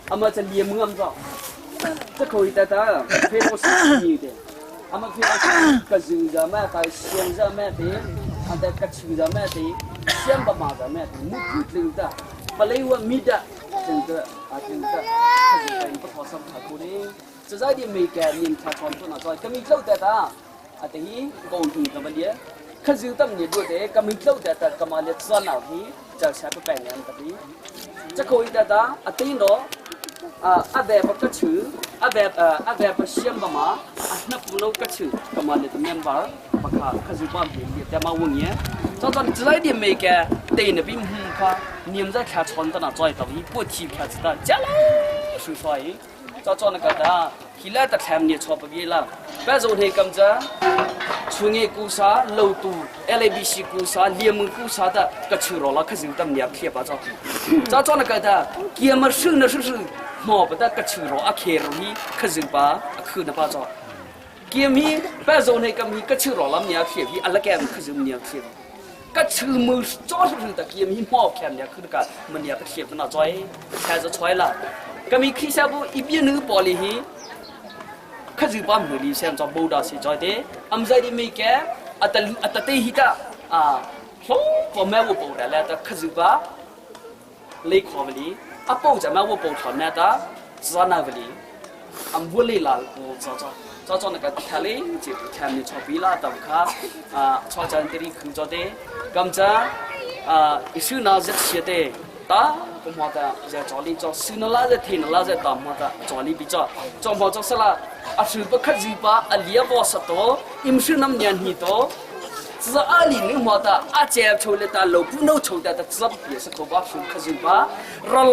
อามาจะเลี้ยมืออันจ้าจะคุยแต่ตาเพื่อสิ่งนี้เด้อามาเพื่อกระสือจะแม่ไปเสียงจะแม่เด้อันแต่กระชือจะแม่เด้เสียงประมาจะแม่เด้มุดลึงตาปเลยว่ามิดะจึงจะจึงจะขยันไปประทอสัมผัสคนนี้จะได้ดีมีแก่ยินทาชอนตัวน่ะจ้อยก็มีเล่าแต่ตาอันนี้กองทุนกับมันเดียข้าศึกตั้งเนี่ยด้วยเด็กก็มีเล่าแต่กำมาเลี้ยส่วนเอาที่จะใช้ไปแปลงงานกับนี้จะคุยแต่ตาอันนี้เนาะอาแบบก็ชื่ออาแบบเชื่อมประมานับโลกก็ชื่อกำมาเลี้ยตัวเมียนบาร์ปากขาข้าศึกบ้านเลี้ยแต่มาวงเงี้ยตอนจะได้ดีมีแก่เตยเนี่ยบินหุ่นค่ะเนี่ยมันจะแค่ชนตัวน่ะจ้อยตัวนี้ปวดทีแค่จิตาจ้าเลยสวยๆจ้าๆนะก็ได้ที่แรกแต่แถมเนี่ยชอบไปยี่ละแปะโซนให้กำจัดช่วงนี้กูสาลูตู LABC กูสาเลี้ยมึงกูสาแต่ก็ชื่อเราละข้าศึกตั้งเนี่ยเทียบป้าจ้านะก็ได้เกี่ยมาซึ่งนะซึ่งหมอไปแต่ก็ชื่อเราอาเคเราฮีข้าศึกป้าคือนะป้าจ้าเกี่ยมีแปะโซนให้กำมีก็ชื่อเราละเนี่ยเทียบฮีอะไรแกมันข้าศึกเนี่ยเทียบก็ชื่อมือจ้าซึ่งแต่เกี่ยมีหมอแค่เนี่ยคือกันมันเนี่ยก็เทียบกันน่ะจ้อยแค่จะช่วยละก็มีขี้ชาบูอีเบียนึกปอลีฮีข้าศึกบ้านมือดีเซมจอมบูดาสิจอยเดอัมใจดีไม่แก่อัตเตหิตาโซ่ผมแม่วัวปูได้แล้วแต่ข้าศึกบ้าเล็กขอไปลีอ่ะปูจะแม่วัวปูถอนแม่ตาจานาไปลีอัมวัวลีลาโอ้จ้านักทะเลจีบแถมนี่ชอบปีลาตำข้าชอบจันทรีคือจอเดกำจัดอิสุนาจะเสียเดตาผมว่าแต่จะจอลีจอสุนลาจะเทนลาจะตามว่าแต่จอลีบิจอจอมพอจอสละอาชีพข้าศึกบ้าอเลียบอสโตอิมสุน้ำยันหิโตจะอาลีนึกว่าแต่อาเจ็บโชว์เลยแต่เราพูดโน้โชว์แต่จับเปียสักคนบ้าสุข้าศึกบ้าเรา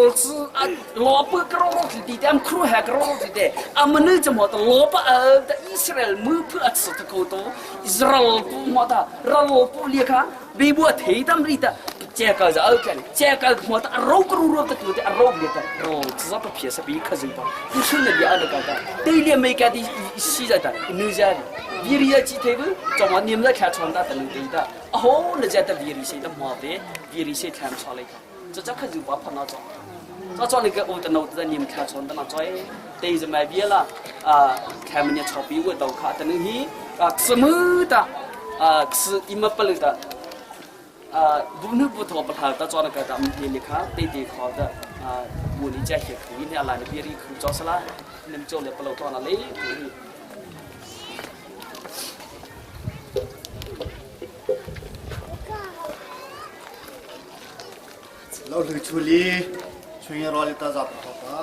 ล้อปืนกระโดดที่เต็มครูแหกกระโดดที่เต็มอามันนึกจะว่าแต่ล้อปะแต่อิสราเอลมือเพื่อสักคนโตอิสราเอลพูดว่าแต่เราพูดเรียกฮะบีบัวเทียมรีตาเจ้าก็จะเอาแค่เจ้าก็ว่าแต่เราก็รู้แต่ตัวแต่เราเรียกเราจะต้องเพียรสปีข้าศึกบ้าอิสราเอลเนี่ยอะไรกันแต่เดี๋ยวไม่แก่ที่สิจะแต่นิวซีแลนด์วิริยะจิตเทวจังหวะนี้มันแค่ชนตาแต่หนึ่งตีตาโอ้โหนี่จะแต่วิริยะสิแต่หมอเดวิริยะแทนชอเลยครับจะข้าศึกบ้าพันน่าจะนี่ก็อุตโนแต่นี่มันแค่ชนแต่น่าจะเดี๋ยวจะไม่เบี้ยละแค่มันเนี่ยชอบปีวัวตัวขาแต่หนึ่งฮีสมุตาคืออิมเปลืตาบุญนึกบุตรประธานตาจอนักการเลี้ยงข้าเตะข้าแต่บุญนี้จะเห็นคือเนี่ยอะไรเนี่ยวิริยะคือจอสละนี่มันโจเลยเปล่าตัวนั่นเลยเราหรือชุลีช่วยรอลิตาจับต่อปะ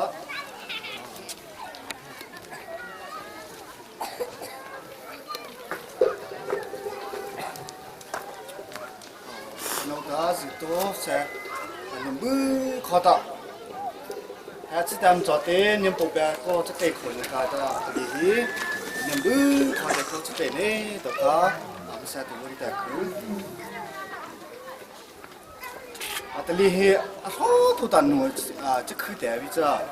เราตาสิโตเสะอันบื้อขอตาแค่ที่ทำจอดเต้นยังปกแบบก็จะเตะคนละกันตาดียังบื้อขอจะเขาจะเตะเนี่ยต่อปะอาไม่ใช่ตัวนี้แต่คือแต่ลีเฮอ่ะทุกตาหนูจะคือแต่วิจารณ์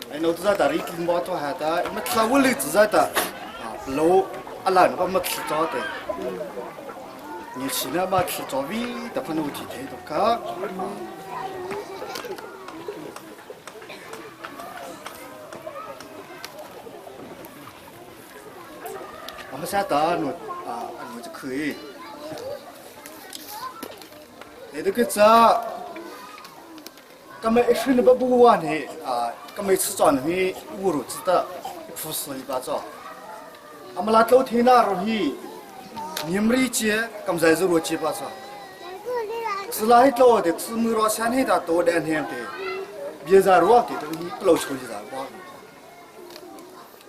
ไอ้หนูตัวตาริกินบ่ตัวหาตามันทำวันเลยจะได้โลอะไรหนูก็มันคิดจอดแต่เนี่ยชินะมาคิดจอวิแต่พนูที่เทตัวก็ไม่ใช่ตาหนูหนูจะคือเด็กก็จะ咁咪是那不完的啊，咁咪吃转的乌肉子的，服侍一把照。阿么拉头天那容易，你们理解，咁在这罗几把照。是拉一头的，是没罗山黑的多点点的，别在罗的东西不老出去的吧。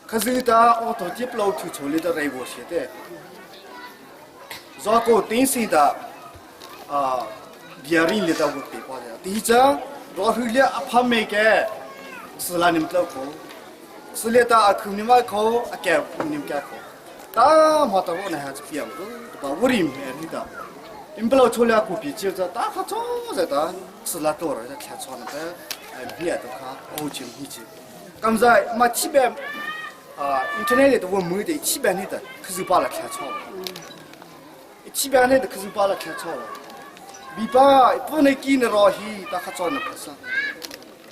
可是他我到底不老出去的来我写的，如果电视的啊，别人里头我对吧的，第一张。我后来阿怕没个，是拉你们老口，是来打口你们口，阿盖你们盖口，打嘛打我那还是变个，把屋里面的，你们不老出来过比就在打哈早在打，是拉多了在看穿了的，别都看，欧洲一起，刚才嘛这边啊，internet 里头我没的，这边里的可是把它看穿了，这边里的可是把它看穿了。比巴不能给那罗西，大家做那不是，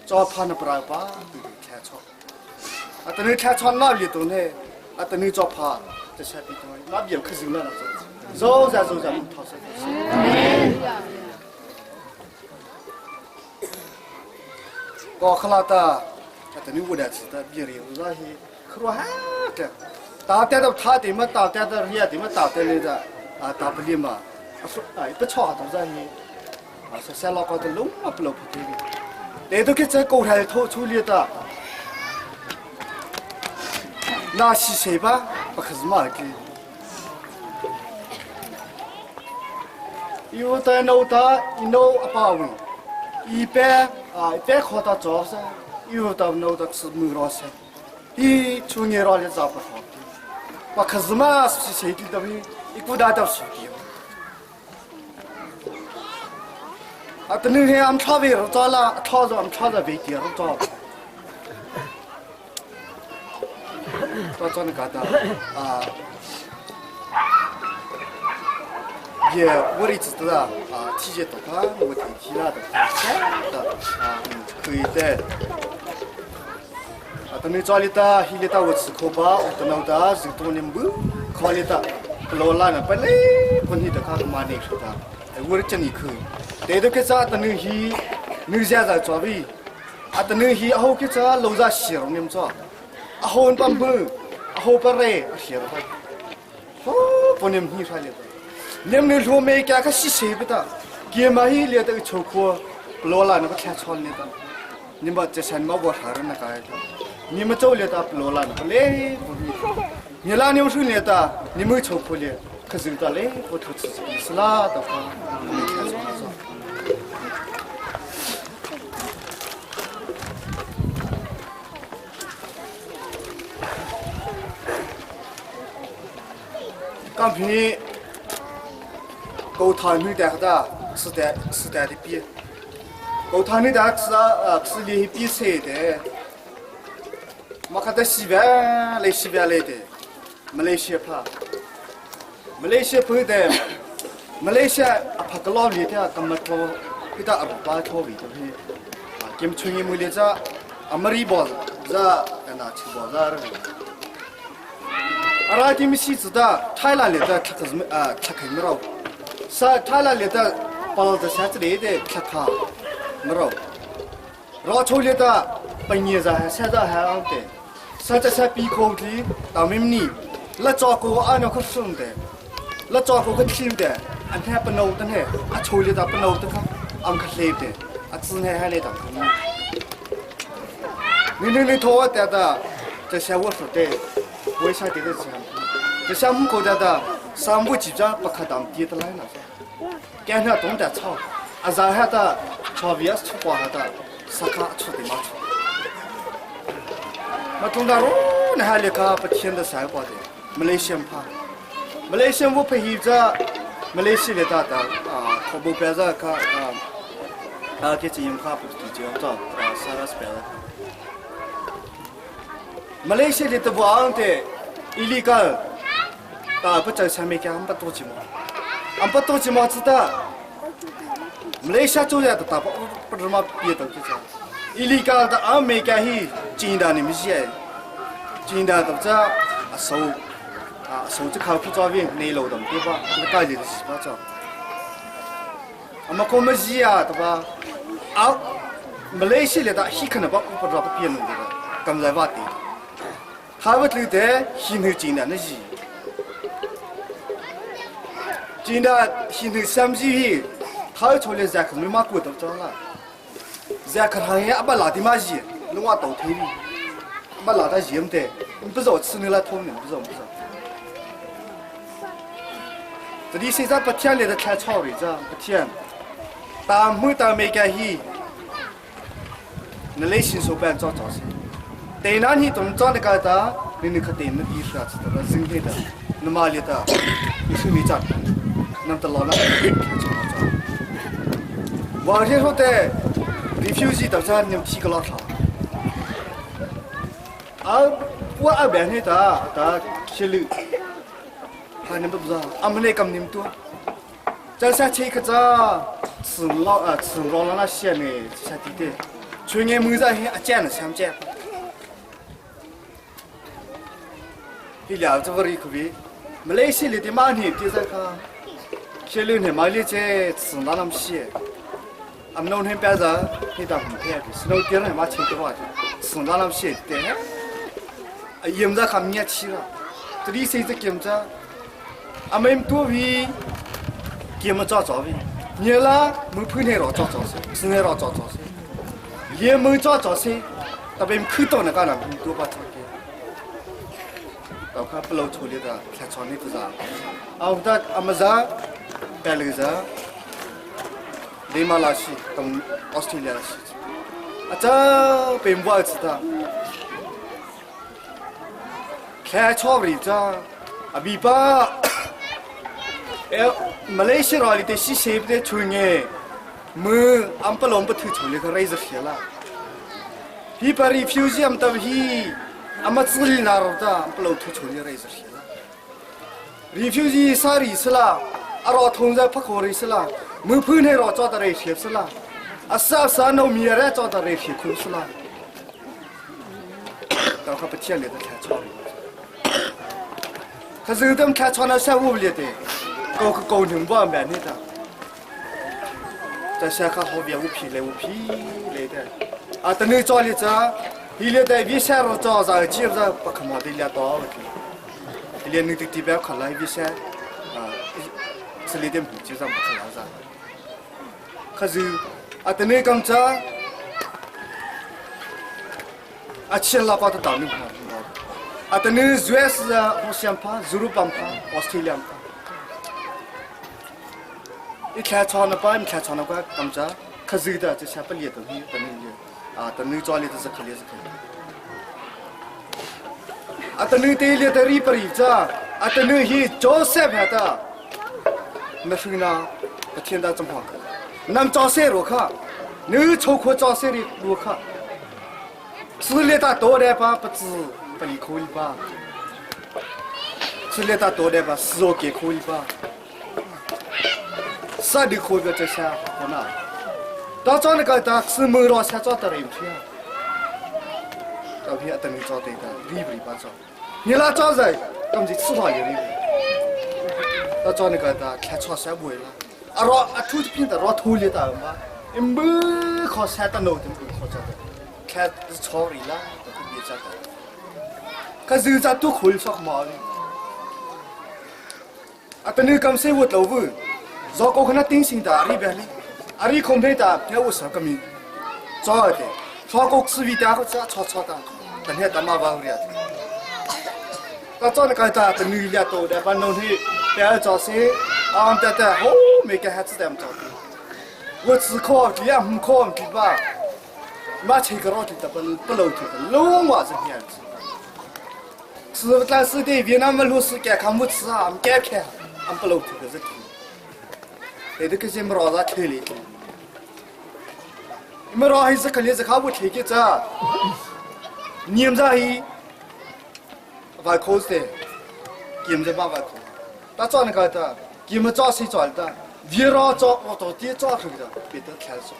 做盘那不来吧，对开错。啊，等你开错那里头呢，啊，等你做盘，这下比多，那边可是那了做，走们讨生。搞好了的，啊，等你过来吃的，别人那些，可罗哈的，打点到他的嘛，打点到人家的嘛，打点来的，啊，打不离嘛。哎，不错，都在你，啊，是山老高的路嘛，不老不对的。那都给在高台头处理的，那是谁吧？不可是嘛的。有的弄的，弄阿爸问，一般考到早上，有的弄的是没老些，一去年老的找不好的，不可是嘛是谁的东西，一股大都是的。啊，等那天俺们炒饭了，早了，炒着俺们炒着饭点了，早。到那个的啊，也我的知道啊，提前到他，我提了的，啊，可以的。啊，等你家里的，里的我吃口吧，我等到的是多年不，考虑的，老了呢，本来本地的看嘛那是的，我真的可以。这都给啥？等你你家在做呗？啊，等你后给啥？楼下写了你们做，啊后半部，啊后半嘞，写了吧？哦，不你们出来的，你们说没干个洗洗不的，给嘛一列的抽裤，老了那个看穿的，你们这些么我啥人那个的，你们走列的老了那个嘞不的，你那你们说列的，你们抽裤的，可是的嘞不抽自己是啦的话，没看穿的。刚平，狗汤没得的，吃的比，狗汤没得吃的比菜的，我看到西边来的，马来西亚怕的，马来西亚怕个老里的，干嘛拖，给他阿不把拖尾的去，啊，给们春节没得着，阿没里包着，那吃包着。阿拉他们西子的，泰拉里的，他可是他可没有，是泰拉里的，包的啥子来的，他没有，然后抽里的，半夜在现在还安的，现在是闭口的，到明年，那照顾俺那个孙的，那照顾个亲的，俺还不弄的呢，俺抽里的不弄的个，俺可累的，俺只能还来当你拖我的，这些我说的。为啥这个项目？这项目国家的3步基本不可当地的来了，干啥东的炒，啊，然后的炒别出瓜的，啥卡出的嘛出。那东大路那还那个不天的山瓜的，马来西亚怕，马来西亚我配合着马来西亚的啊，可不别着个给这样怕不地就找啥个是别的。马来西亚的不安的，illegal，不在上面讲不多几毛知道，马来西亚做的大不怎么别的就这，illegal 的俺没干去，进到你们些，进到都这收这靠谱照片内楼的对吧？那搞的是吧这，俺们我们是呀对吧？马来西亚的希可能把不知道变弄的，刚才话的，他们对的新头进来那是，进来新头三级，他出来在可能马过都着了，在可行业阿巴拉的马西，弄我倒退的，阿巴拉的盐的，你不知道吃那来通的，不知道。这里现在不天来的太吵了，这不天，但没到没干系。那类新手办找些，但那你懂找那个的，你可得那意思啊，知道吧？人类的，那么里的，你是没找，那得老了，看找。我听说的 refugee 到这你们提个老长，我那边的铁路，他你们不知道，俺们那个你们多，这下车个这，吃老了那些呢，下地的。去年没在阿见了，想见。你聊这个一可别，马来西亚的马尼第三个，前2年马来在吃那么些，俺们那天别人你当很偏的，是那第2年马吃的话，吃那么些的，盐在看面吃了，这里现在盐在，俺们多为盐找的，你啦没碰那老找些，是那老找些。也没找些，特别看到那个人多把这个，到看不老处理的，看厂里头啥，我的阿么子，白了子，雷马拉西，东澳大利亚西，这被我知道，看厂里头，比把，马来西亚里的西西不的出呢。俺不能不推出来个来着些了，比把 refugee 俺们比，俺们自己拿着的，不能推出来来着些了。refugee 啥意思啦？老同志不考虑是啦，没碰见老找到来些是啦，啥农民来找到来些苦是啦，到他不天来的看厂里，可是他们看厂那啥屋里的，高人不安排的。这下看好别无皮来的，等你找里子，伊来在为啥要找上接着不可毛的俩刀的，连你的地边看来为啥这里的不就上不可能噻？可是等你刚才钱老把它当你看，等你主要是我想怕，日本怕，澳大利亚怕。你看厂那边，你看厂那边，刚才可是的，这下不列东西，等你找里头是可以。等你这里的里边里子，等你去找啥牌的，那是呢，不听到怎么？那么找谁路看？你抽空找谁的路看？是里头多的吧？不知不离可以吧？是里头多的吧？是我给可以吧？啥的可以这些，我那，到找那个的是没老下找的人去啊，照片等你找对的，离不离吧找，你那找人，我们就吃饭的，到找那个的看超啥不会了，土的片的土里的嘛，没靠山的弄的没靠这的，看是超里了，都是别这的，可是这都可以说嘛的，等你刚才我都问。如果可能定性的阿里边哩，阿里空配的，要我啥个名？找的，超过吃味的或者炒的，等下他妈包的。那找那个的，等你俩多的，把弄去，不要找谁，哦，每个孩子都么找的。我只考2考对吧？马车个老的不漏的，漏我是这样子。是但是的，越南们老是干看不吃啊，干看，俺不漏的是。这个是没让他推理的，没让还是肯定是看不推的这，你们这里外口的，你们这把外口，他找那个的，你们找谁找的？别让找我到底找谁的，别得看手。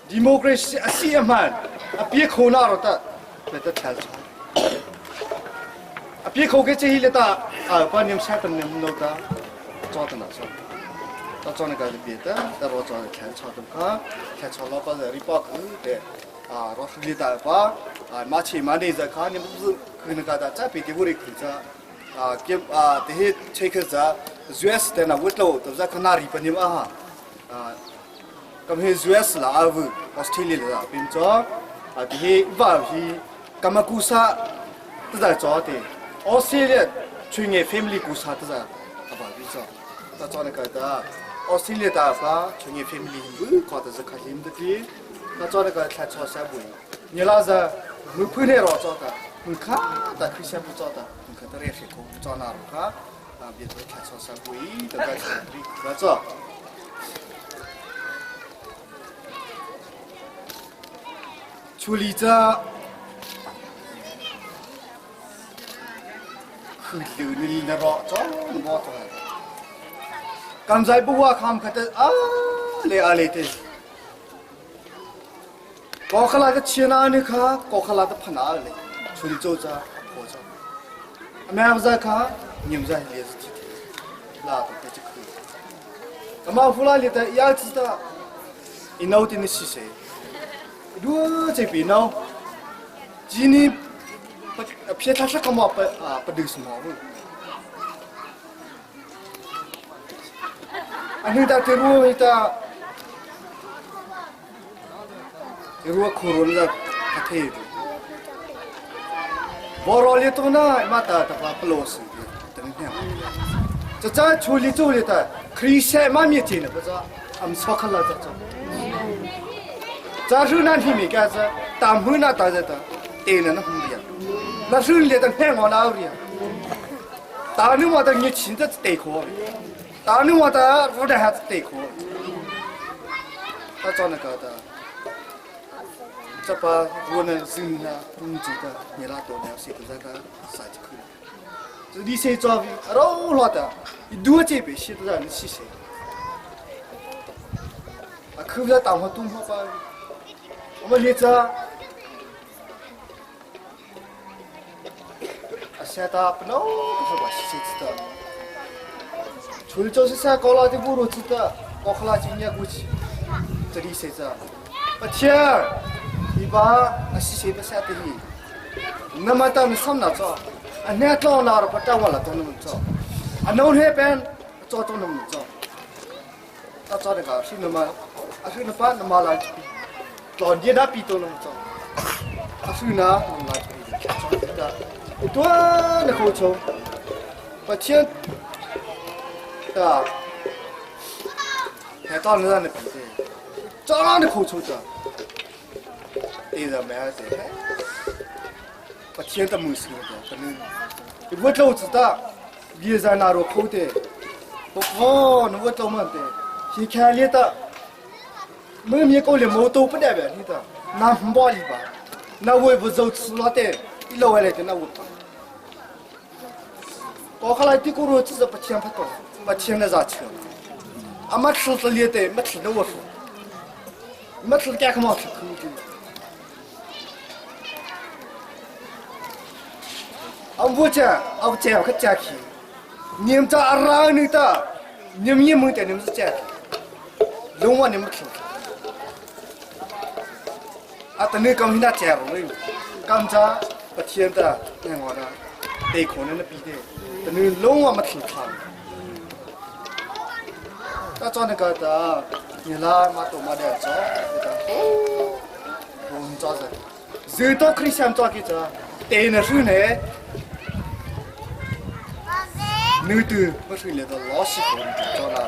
democracy 西门，别口那了的，别得看手。别口给这一类的，把你们下等你们弄的。找的哪少？到这那个别的，到我这看超的看，看超老板在里包去的，我是里头吧，马前马内在看，你不是可能看到这别的屋里去着，给这些车客着，US 的那屋头都在看哪里不你们哈，咁些 US 啦，Australia 啦，变咗，这些外去，咁么故事都在做的，Australia 去年 family 故事都在，不变咗。到这那个的，澳大利亚的话，去年 family 不搞的是开心的的，到这那个看超三不，你那是没碰见老早的，你看，但看先不早的，你看到那些空找哪路看，别说看超三不，都在看里，那这，处理着，很流利的老早，我懂。刚才不话看看的来的，搞起来的钱哪里看，搞起来的盘哪里，处理走着，活着，没有在看，你们在也是天天，那都在这可以。那么后来里的也知道，一闹的是谁？如这边闹，今年不偏他是干嘛不得什么问。Ani tak teru kita teru corona kate. Borol itu na mata tak pelos. Tengah. Caca culi tu kita krisya mami cina betul. Am sokala caca. Caca nanti mereka caca tamu na taja ta. Tena na humbia. Lalu dia tak hang orang awalnya. Tanu mata nyuci tak teko.当年我的我的孩子对口，他找那个的，这把我们人啊，工资的，你那多年谁都在个啥子去？这你谁找的？老老的，一多这边谁都在那洗谁？可不要当我动画吧？我们现在，现在不能不是吧？谁知道？출조시 사 걸어지 부르지다 거클라지 냐고지 저리 세자 빠티야 이봐 아시세바 사들이 나마타는 섬나죠 안내 tlongnak 빠타와라 돈는죠 안노해 벤 저돈는죠 따자가 신나마 아시나 빠 나마라지 tlon디다 비도는죠 아시나 나마지 또나 고쳐 빠티야还到那比赛，照样的口臭着，对着没儿子，把天都没事了，可能我都知道，别在那路口的，那我都没得，先看里的，没面搞的毛都不代表你的，那很暴力吧，那我也不走吃了的，一老外来的那我。我后来的锅炉只是把钱不多，把钱那啥吃，没吃是里的，没吃的我说，没吃干什么吃口的。我讲我可讲起，你们这让你的，你们也没得，你们是讲，龙王你们吃。等你刚才那讲了，刚才把钱的那我的，对可能那比的。等你龙王没吃汤，那做那个的，你那马多马的做，我们做的，最多可以想做几个，对那时候呢，你都不是那个老习惯做那的，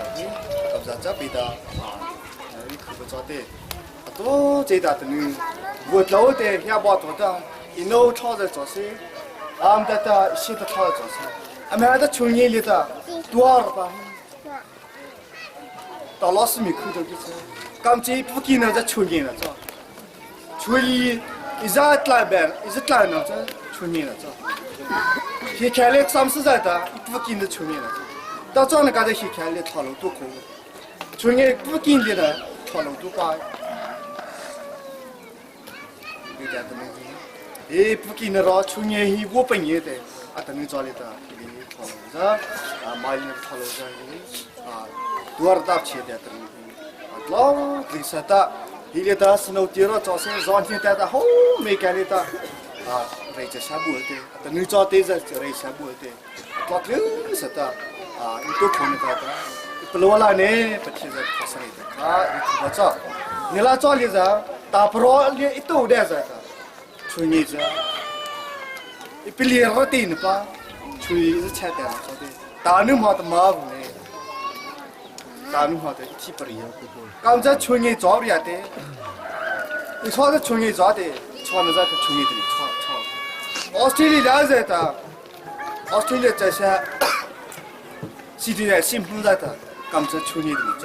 不是这边的你可不做的，都这大的你，我老的也不做的，一弄炒着做些，俺们的现在炒着做些。俺们这穷人里的多少吧？到老师没看到就是，刚这不给那这穷人了，这穷人一直来办，一直来那这穷人了，这现看来30岁的不给那穷人了，到这那个现看来讨论多苦，穷人不给你的讨论多快，有点怎么样？不给那了，穷人一我本业的，等你找来的。马里讨论着ตัวระดับเชียร์เดียร์ตรงนี้ล้อลิซ่าตาฮิเลตาสโนว์ตีร์จอเซนจอนที่แต่ตาโฮเมแกนิตาเรย์จะชาบูเตแต่นึกจอเตจะเรย์ชาบูเตก็ถึงสัตย์อีตัวคนนี้ก็ตาปลัวละเนี่ยปฏิเสธภาษาเนี่ยอีกว่าจ้าเนี่ยละจ้าลิซ่าตาพร้อมเนี่ยอีตัวเดียวจ้าช่วยนี่จ้าอีพิลีร์ตีนป้าช่วยจะแช่แต่ละจ้าเตตาหนุ่มหัวตมาบุเนี่ยตาหนุ่มหัวเตที่ปริยกำจัดช่วยนี่จ้าบริยาเตอีชอบจะช่วยนี่จ้าเตชอบมันจะช่วยนี่ตัวชอบออสเตรเลียจ้าเตออสเตรเลียจะใช้สิ่งที่สิ่งพุ่ง在的，刚才去年的照，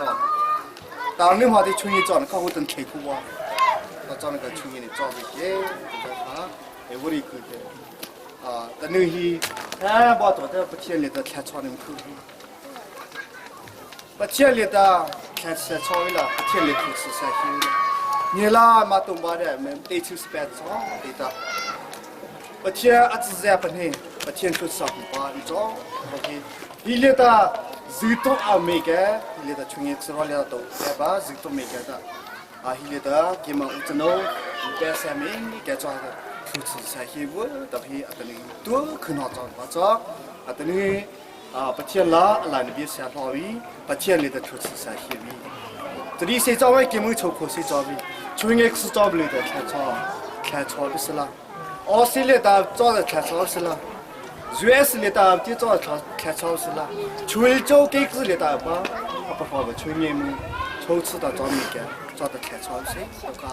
当年话的去年照，看我等开库哇，我照那个去年的照的些，啊，哎，我的个的，但那些，把多的不天里的看穿的可以，不天里的看是超了，不天里就是三星的，你啦嘛东巴的，没得就是白照对的，不天啊只在不呢，不天就是上巴的照，OK。ฮิเลตาจิตโตอาเมกะฮิเลตาช่วงนี้สระเลตาโตแต่บ้าจิตโตเมกะตาฮิเลตาเกี่ยมาอุตโนอุเบสเมนี่แกจ้าทุกสิ่งใช้ฮิวแต่พี่อัตนี้ตัวขึ้นหัวจ้าว่าจ้าอัตนี้ปัจเจละอะไรนี่เบียร์ลาวีปัจเจเลตาทุกสิ่งใช้ฮิวีตอนนี้เสียจ้าไว้เกี่ยมือโชว์โคเสียจ้าวีช่วงนี้คือจ้าเลยแต่แค่จ้าบิสละออสเตรเลียตาจ้าแต่แค่จ้าบิสละUS 里头就做开超市了，泉州给子里头吧，不好吧？去年么，初次到找那个找到开超市，我看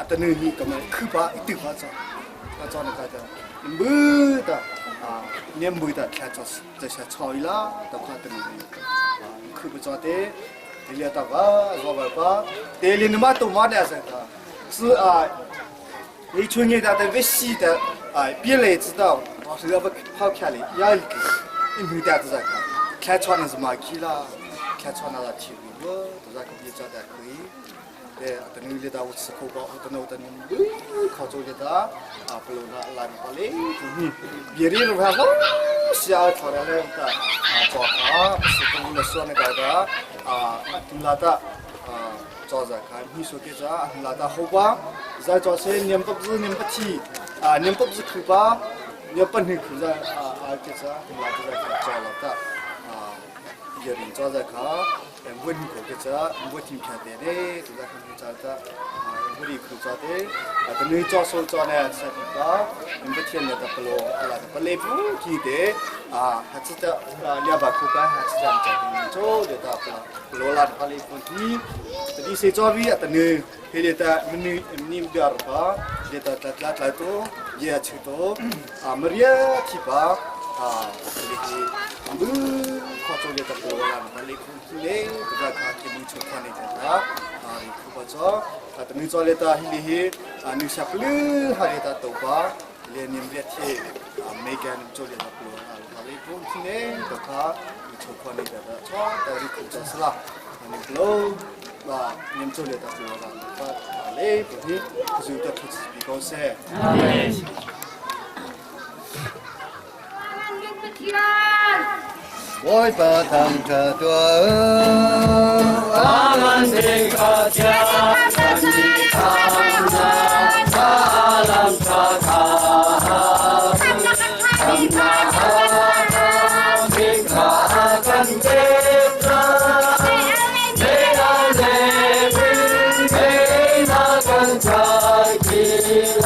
等那你干嘛去吧一定好找，我找那个的，没的你没的开超市这些超市啦，都看等那去不找的，这里头吧，做吧，这里你妈都买的是的，是你去年的微信的别来知道。是要不好看的，也一个，你没得这个，看穿的是马基啦，看穿了体育，都在可以找的可以。对，等你里头我吃口包，等我等你，考中的不弄那烂巴嘞，别的都还好，小炒的那个做好，是跟我们说那个的那的做着看，你说给这那的好吧？再做些年不是年不提年不是口吧？要本身คือจะก็จะถึงเราจะได้จอแล้วก็เดี๋ยวจอจะเขาแต่วันก็จะวันที่แค่เดียวจะได้คือจะวันนี้คือจะได้แต่นี่จอโซจอเนี่ยสักก็มันเป็นเทียนเนี่ยแต่เปล่าอะไรแต่เปล่าผู้ที่เดหาจะเรียบคู่กันหาจะจะเป็นโจเดี๋ยวแต่เปล่าละเปล่าผู้ที่แต่ที่เสียจอวิแต่นี่เดี๋ยวแต่มันนี่เดือดป่ะเดี๋ยวแต่ละตัวเยอะชิโตมาเรียที่ป่ะมือขอโทษเดี๋ยวแต่เปล่าละเปล่าผู้ที่เล่ก็จะขาดที่มีชุดคนนี้แต่ละคือว่าจ้าแต่นี่จอเดี๋ยวแต่ฮิลินี่ชักลื้อหาเดี๋ยวแต่ตัวป่ะเรียนยังเรียนที่ไม่แก่นี่จอเดี๋ยวแต่เปล่าละผู้ที่เล่ก็ขาดมีชุดคนนี้แต่ละชอบแต่ที่คือจะสละนี่เปล่าว่านี่จอเดี๋ยวแต่เปล่าละก็เลยผู้ที่คือจะถูกบีบเสีย我把汤茶多，阿兰的卡家，阿尼卡那，阿兰卡卡，卡那卡干的卡，没那雷雨，没那干茶起来。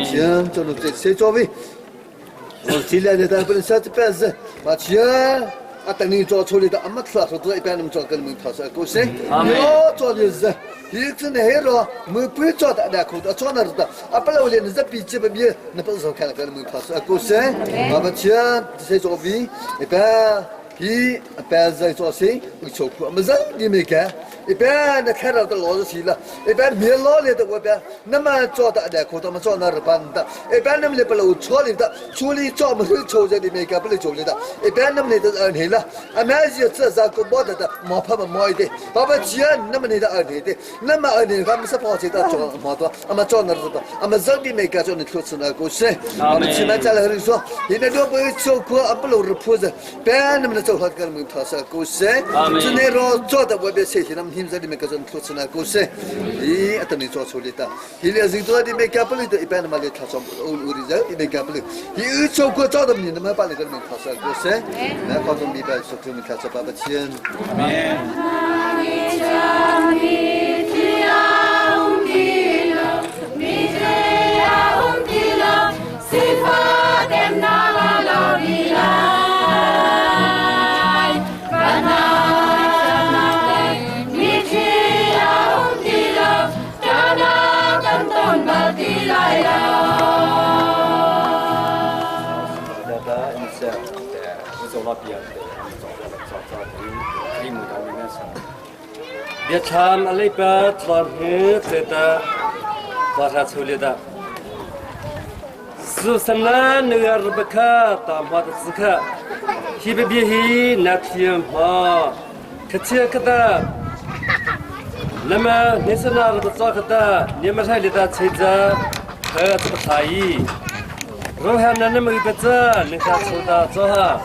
行，这都这谁座位？我进来的，但不能下去办事。把钱啊，等你做出来的，俺们特说都一般，你们做跟你们特说够谁？我做的是，一直那黑了，没不做的那口的，做那的，啊，不然我连那笔记本笔，那不是说看了跟你们特说够谁？啊，把钱谁座位？一般。一般在做谁？我做过，没人你没干。一般那看到的老是谁了？一般没老来的我边，那么做的那口他们做那日办的。一般那么来不老处理的，处理做么会抽在里面干不来处理的。一般那么来的二年了，啊，那些这啥个毛的毛怕么毛一点，爸爸钱那么来的二年的，那么二年他们是跑去的做毛多，啊么做那日的，啊么人里面干做那投资那个事，啊么起码再来人说，现在都不会做过，啊不老是铺子，别那么走好跟我们讨论故事，今天让做的我别谢谢他们听在里面各种投资那故事，咦，等你做出来的，现在人多里面干不了的，一般的嘛来讨论屋里人里面干不了，你做过做的你那么把那个人讨论故事，那靠着明白说他们开始爸爸钱。别唱阿里巴巴หือ的，把它处理的。是什么那个日不可大马的时刻，西北边去那天嘛，可切可的。那么你是哪日不早可的？你们这里的车子和这个差异，如果那么一个子，你看抽到做哈，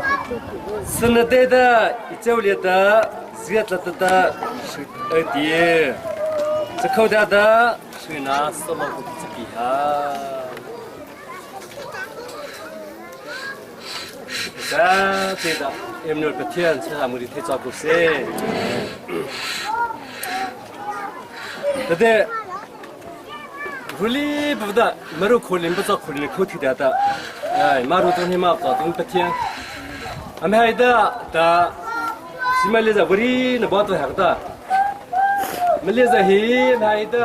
是那对的，一周里的。这个的是的，这口袋的是拿什么不自己哈？这的，我们那天是咱们的天照顾谁？对的，狐狸不的，马路口林不做口林口体的，哎，马路东西嘛，早东白天，俺们还的。西马来在屋里那包都还不到，没来在黑那一的。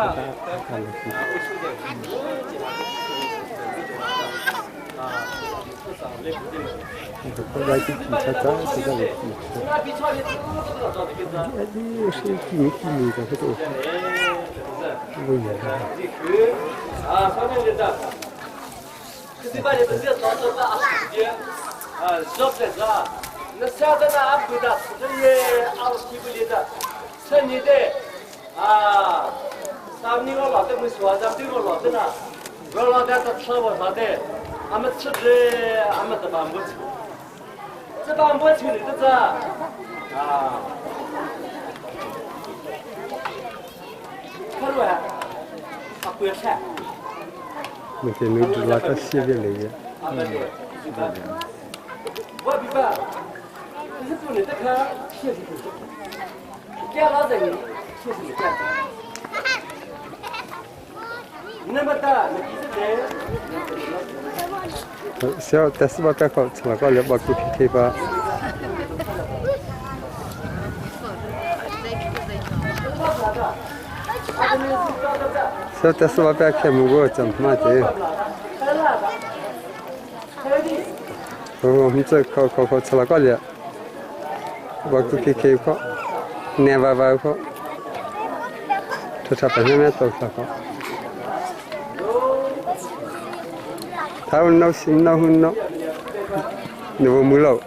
来去比赛站是这样的。你是几米的这个？我也是。啊，上面的。这把你们这早早的啊，晓得是吧？那下的那不的，这也熬起不来的，趁你的啊，咱们我老的没说，咱们我老的呢，我老的都吃我啥的，俺们吃的，俺们这帮不吃，这帮不吃你这啊，看着没？他不要吃。每天能知道他写的那个。我明白。你是不能再看，确实是，干老人确实是干。那么大，那几十人。小，但是我别搞，从那个了，我给 PK 吧。小，但是我别看木我怎么的。我们这考从那个了。我给 PK 考，年娃娃考，这差不多没多少考。他们闹心闹混闹，你不没了。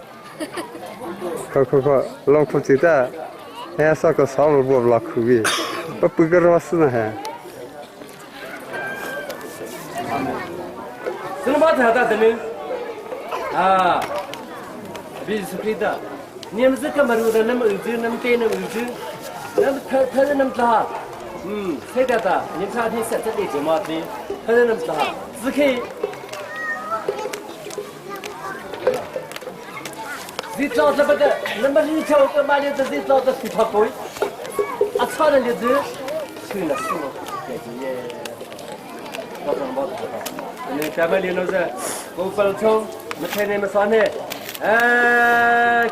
考，老苦知道，还啥个啥都不老苦的，我不个老师呢还。什么马子还打的呢？啊，必须是的。เนี่ยมันจะกำมาดูนะน้ำอื่นซื้อน้ำเต้น้ำอื่นซื้อน้ำเธอน้ำตาใช่แต่เนี่ยชาที่เสร็จจะดีจังมาดีเธอน้ำตาซื้อแค่ดิจอดแล้วไปเถอะน้ำมันที่เช่าก็มาเนี่ยจะดิจอดจะผิดพอคุยอัศว์เนี่ยซื้อชื่อน่ะชื่อเก๋จีเย่ก็ต้องบอกอันนี้แฟมิลี่นู้นจะกูฟังชมไม่ใช่เนี่ยมาสอนเนี่ย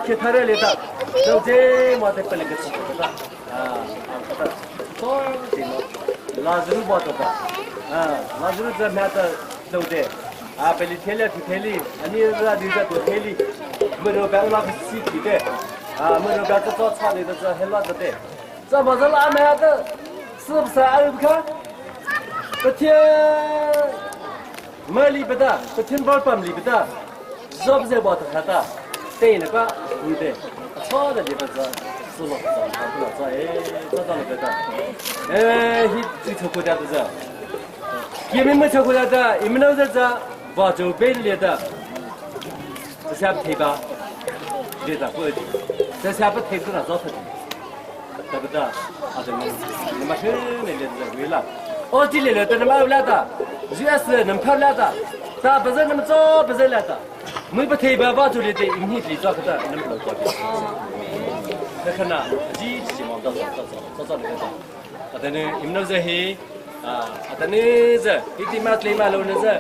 คิดเท่าไรเลยต่อเราเจ๊มาแต่เป็นเล็กสุดต่อตัวจริงๆลาจูบอตัวต่อลาจูจะแม้แต่เราเจ๊เป็นลิเทเลียที่เทลีอันนี้เราดีจังตัวเทลีเมื่อเราแบ่งเราเป็นสิบที่เด้เมื่อเราแบ่งจะตัวชาลีจะเฮลัดเด้จะมาจะละแม้แต่สิบสามค่ะประเทศมาลีเบต้าประเทศบอลปั๊มลีเบต้าจอบเจ็บตัวขาตาเต้นก็ดูเด้ชอบเลยเบต้าสุดหล่อทำตัวจะต้องเบต้าฮิตที่ชอบกูจะตัวจะยี่ไม่ชอบกูจะอีมันเอาจะว่าจะเป็นเลยด้จะเสียบที่บ้าเลยด้พูดดิจะเสียบที่ตัวน่ะจอดที่แต่เบต้าอะไรนี่มาชื่อเนี่ยเลยด้เวลาโอ้ที่เลยแต่น้ำเอาแล้วด้จีเอสน้ำพัดแล้วด้ถ้าเบต้าน้ำจอเบต้าแล้วด้ไม่ไปที่บ้าจุดเลยอินฮิตลีจอดก็ได้น้ำปลาจอดแต่ขนาดจีสิมองต่อเลยด้แต่เนี่ยอิมโนเซฮีแต่นี่จะที่ที่มาตีมาลูนี่จะ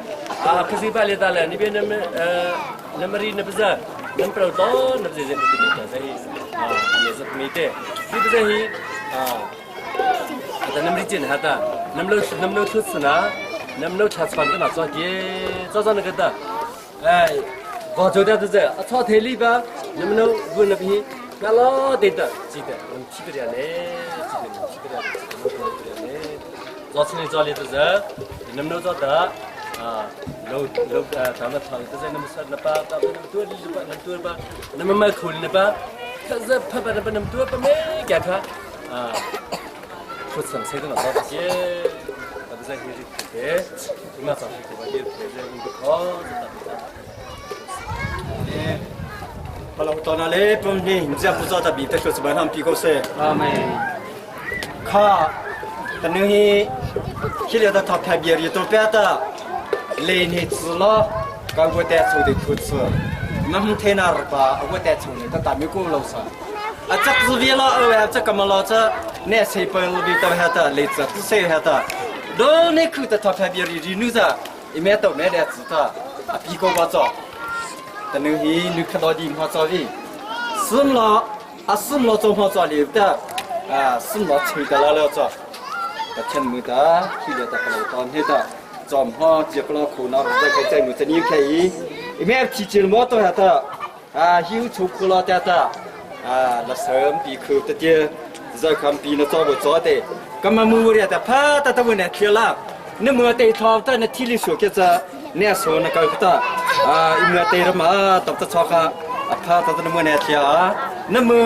คสิบาลีตาเลยนี่เป็นน้ำรีน้ำจะน้ำเปล่าต้นน้ำจะเป็นที่นี่จะฮีนี่จะมีเต้ที่จะฮีแต่น้ำรีจินฮะตาน้ำเลือดทุสนะน้ำเลือดชัดฟันก็น่าจะเย่จะนึกได้ว่าจุดเดียวจะชอบเทลีบ้าน้ำเลือดกุนพี่ก็ล้อติดจีเต้มันชิบเรียนจอดนี่จอดเลยตัวเจ้าน้ำนู้นจอดเราทำอะไรตัวเจ้าน้ำสัตว์น้ำปลาน้ำตัวบ้าน้ำมันขุ่นน้ำปลาถ้าจะพับน้ำตัวปะไม่แก่ค่ะฟุตสังเกตนะตัวเจ้าตัวเจ้าเฮ้ยเฮ้ยมาสังเกตว่าเฮ้ยเจ้าอินก็ขอพอเราตอนนั้นเลยผมนี่จะพูดจะบีบแต่ก็สบายทำปีก็เซ่ข้าแต่เนื้อฮีที่เราทำแทบเยอะอยู่ตัวเปียตาเลนเหตุสุดละก็ว่าแต่สุดที่พูดสุดมันเทน่ารักป่ะว่าแต่สุดเนี่ยแต่ไม่กู้เราซะอาจจะสุดเวลาอาจจะกำลังเราจะเนี่ยเสียไปเราบีตัวเหตุเลยจะตุเสียเหตุโดนเนี่ยคือแต่ทำแทบเยอะอยู่นู่นจ้ะอีเมตัวเนี่ยเด็ดสุดท้ายปีก็ว่าจ้ะแต่เนื้อฮีนึกขนาดดีมาจ้ะดิสุ่มละจงมาจ้ะเลยแต่สุ่มละช่วยแต่ละแล้วจ้ะแต่เช่นมือตาที่เดียวแต่เราตอนนี้ตาจอมห่อเจ็บเราขู่น้ำจะใจมือจะนิ่งแค่อีแม่ที่จีนมอตัวเหรอหิวชุกขู่เราแต่ตาละเสริมปีคือตะเจียจะคำปีน่ะจ้าบ่จ้าเตะก็มามือเรียแต่พ้าแต่ตะวันเนี่ยเขียวละเนี่ยมือเตะทองแต่เนี่ยที่ลิสุกจะเนี่ยโซนก็คือตาอีมือเตะมาตบตะชอค่ะพ้าแต่ตะมือเนี่ยเขียวเนี่ยมื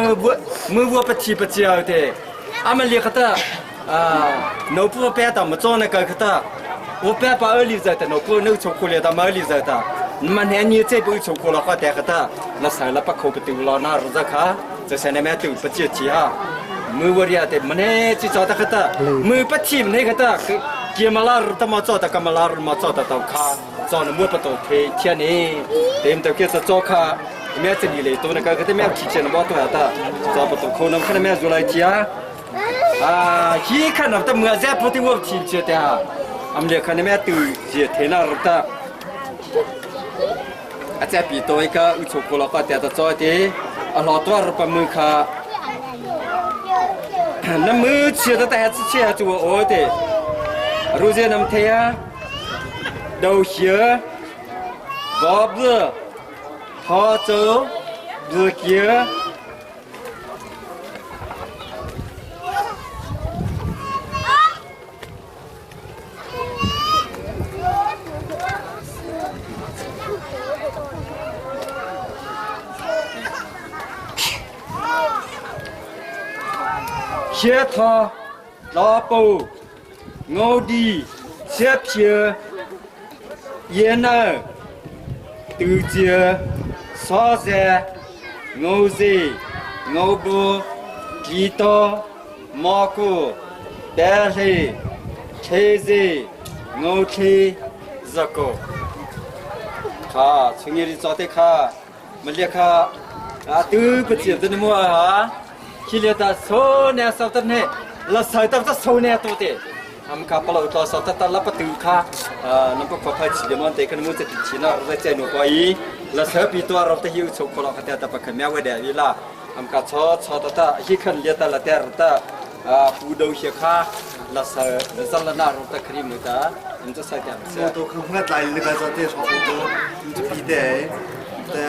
อวัวปะชีปะเจียวเตะมันเรียกตาโนพูดแปะตามมาจ้องในการขตาว่าแปะป้าลิซาแต่โนพูดนึกชกคุยตามมาลิซาตามันเห็นยี่เจ็บชกคุยแล้วก็แต่ขตาแล้วสั่งแล้วปักเขาไปติวรอหน้ารู้จักค่ะจะเสนอแม่ติวปัจจิชีฮะมือวริยาแต่มันเห็นจีจอตะขตามือปัจจิมันเห็นขตาเกี่ยมาลารุตมาจอตะกมาลารุมาจอตะตองค่ะจอนมือประตูเทียนี่เต็มแต่เกี่ยจะจอค่ะแม่จะดีเลยตัวนั้นก็จะแม่ขี้เจนบอกตัวตาจอประตูคนนั้นแค่แม่จุฬาเทียฮีขันนับแต่เมื่อเจ้าพูดที่ว่าทีเจตาอเมริกันแม่ตื่นเจตเทน่ารักตาอาจารย์ปีโต้ก็อุชกุลก็แต่ตัวเดียหล่อตัวรูปมือค่ะน้ำมือเชื่อแต่เชื่อจัวโอ้เดรู้เจน้ำเทียดาวเชียบอบเรือพอโจเรือเกียเชื่อทอลอปูงอดีเชื่อเพียเย็นตื่นเจียซอเซ งูซีงูบูจีโตมอกูเดลีเชซีงูทีซาโกข้าช่วยรีสอร์ทข้ามาเรียกข้าตื้อไปเจียบตัวมัวฮะคิเลตาโซเนสอตันเฮละสายตาจะโซเนตัวเตทำข้าปลาอุตสาหตาลับตื้อข้าน้ำพกพายชีเดมันเตกันมุ่งจะติดชีน่าเราจะหนุกไปละเสือปีตัวเราจะหิวชกคนเราขัดแต่ปากแมวเวเดียวิลาทำข้าชอตาฮิคันเลียตาละเตอร์ตาปูดูเชียข้าละเสือสัลนาเราจะครีมตามันจะใส่กันเสือ ตัวคือพนักงานเลยก็จะเตะชอบตัวมันจะปีเดย์แต่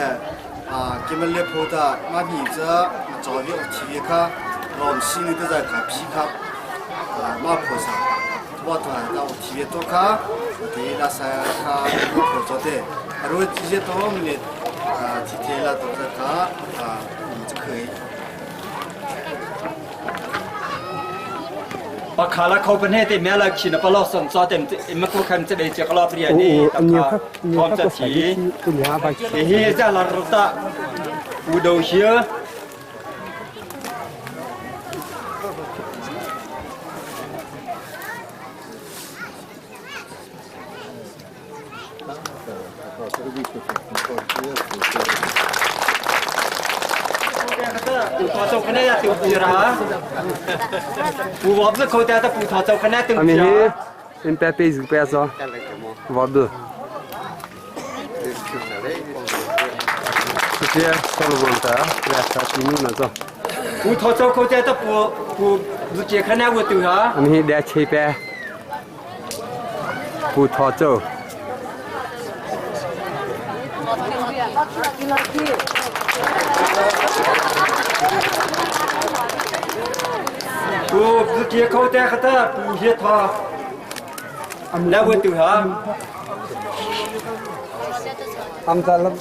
กินมันเลี้ยงพอดมาบีจะมาจ่อยทีวีค่ะลองสิ่งที่จะกับพี่ครับมาพอสักว่าตัวเราทีวีตัวค่ะที่เราใช้ค่ะมาพอจะเตะรู้ที่จะตัวมันเนี่ยที่เทล่าตัวจะค่ะมันจะเคยปากขาละเขาเป็นให้แต่แม่ละขินปลาส่งซอเต็มมันก็คันจะได้เจอกลาเปรียนี่ตะขาพร้อมจะฉีเฮียจะลารตะอูดูเชียปูทอเจ้าคณะติวปีระปูวอบจะเขาแต่ปูทอเจ้าคณะติวปีระเป็น1 peso vado Sia solo volta la statini na zo ปูทอเจ้าเขาแต่ปูดูเจียคณะวัวติวฮะ ami da chepe pu tho zo ปูดูเจียเขาแต่เขาแต่ปูเฮียทอแล้ววัวติวฮะ amzalam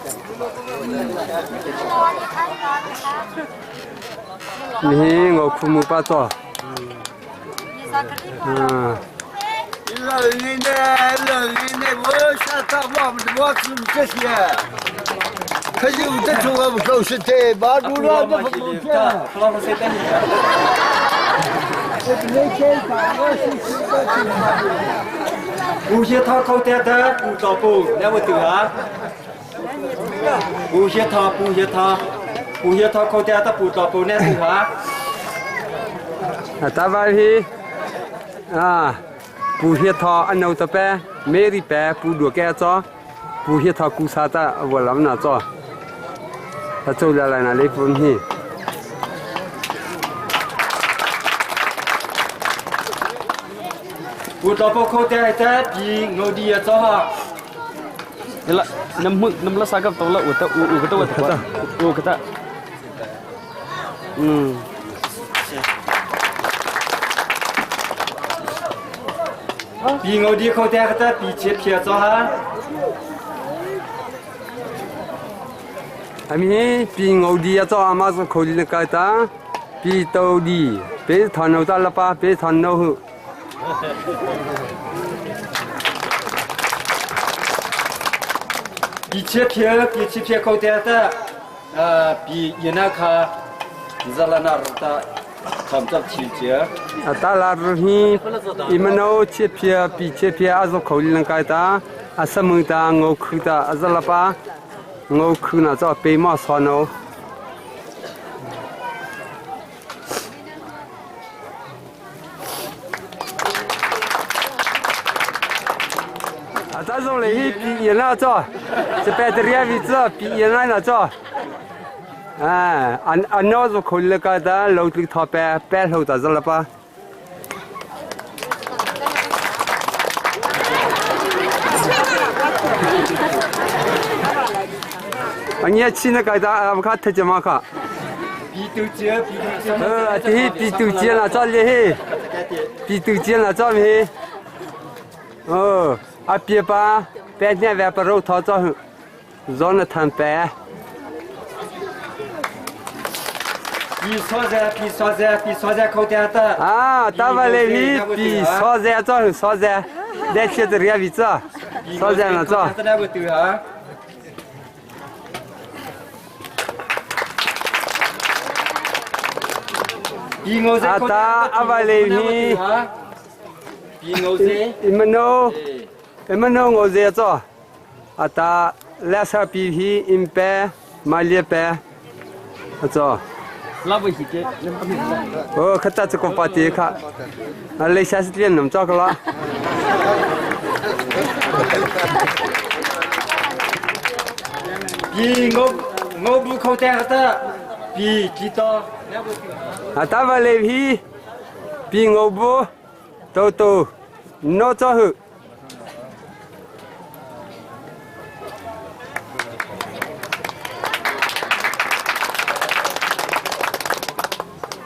ni ngo khumu pa zoปูเฮียทอเขาแต่ปูต่อปูแล้ววัวติวฮะปูเฮียทอเขาแต่ปูต่อปูแน่ติวฮะ ta va hi pu hiet tho anau ta pe meri pe pu du ke cho pu hiet tho ku sa ta wa lam na cho ta chou la la na le pun hiปูต่อปูเขาแต่ปีโนดีอะจ้านี่ละน้ำละสากับตัวละอุตกตัวอุกตะปีโนดีเขาแต่ปีเชียเพียจ้า ami pi ngau di cho ama so kholi na ka ta pi to di pe thano ta la pa pe thano huปีเชียเพียเขาแต่ปียนาคาซาลานารตาทำจับชีเจีย ta la hi imano che phia pi che phia azo kholi na ka ta asamu ta ngau khu ta azala pa ngau khu na cho pe ma so no ta zo le hi pi ye na cho se pe de ria vi cho pi ye na cho an no zo khol le ka da lo tik tho pe ho ta zala pa anya china ka da kha the jama khaปีตูเจีย ti pi tu chia na cho le he pi tu chia na cho me a pie pa pe nya ve pa ro tho cho zona than pe ปีซอแซเขาแต่ta va le hi pi so ze cho so ze de che de ria vi cho so ze na cho จะได้วัวติวฮะ ata avalevi imano ngoze cho ata lasa pihi impe maliepe cho oh khata cho pati kha le sa sitien nam cho kala ngô bu khâu te ta pi kita ata valevi pi ngobo to no cho hu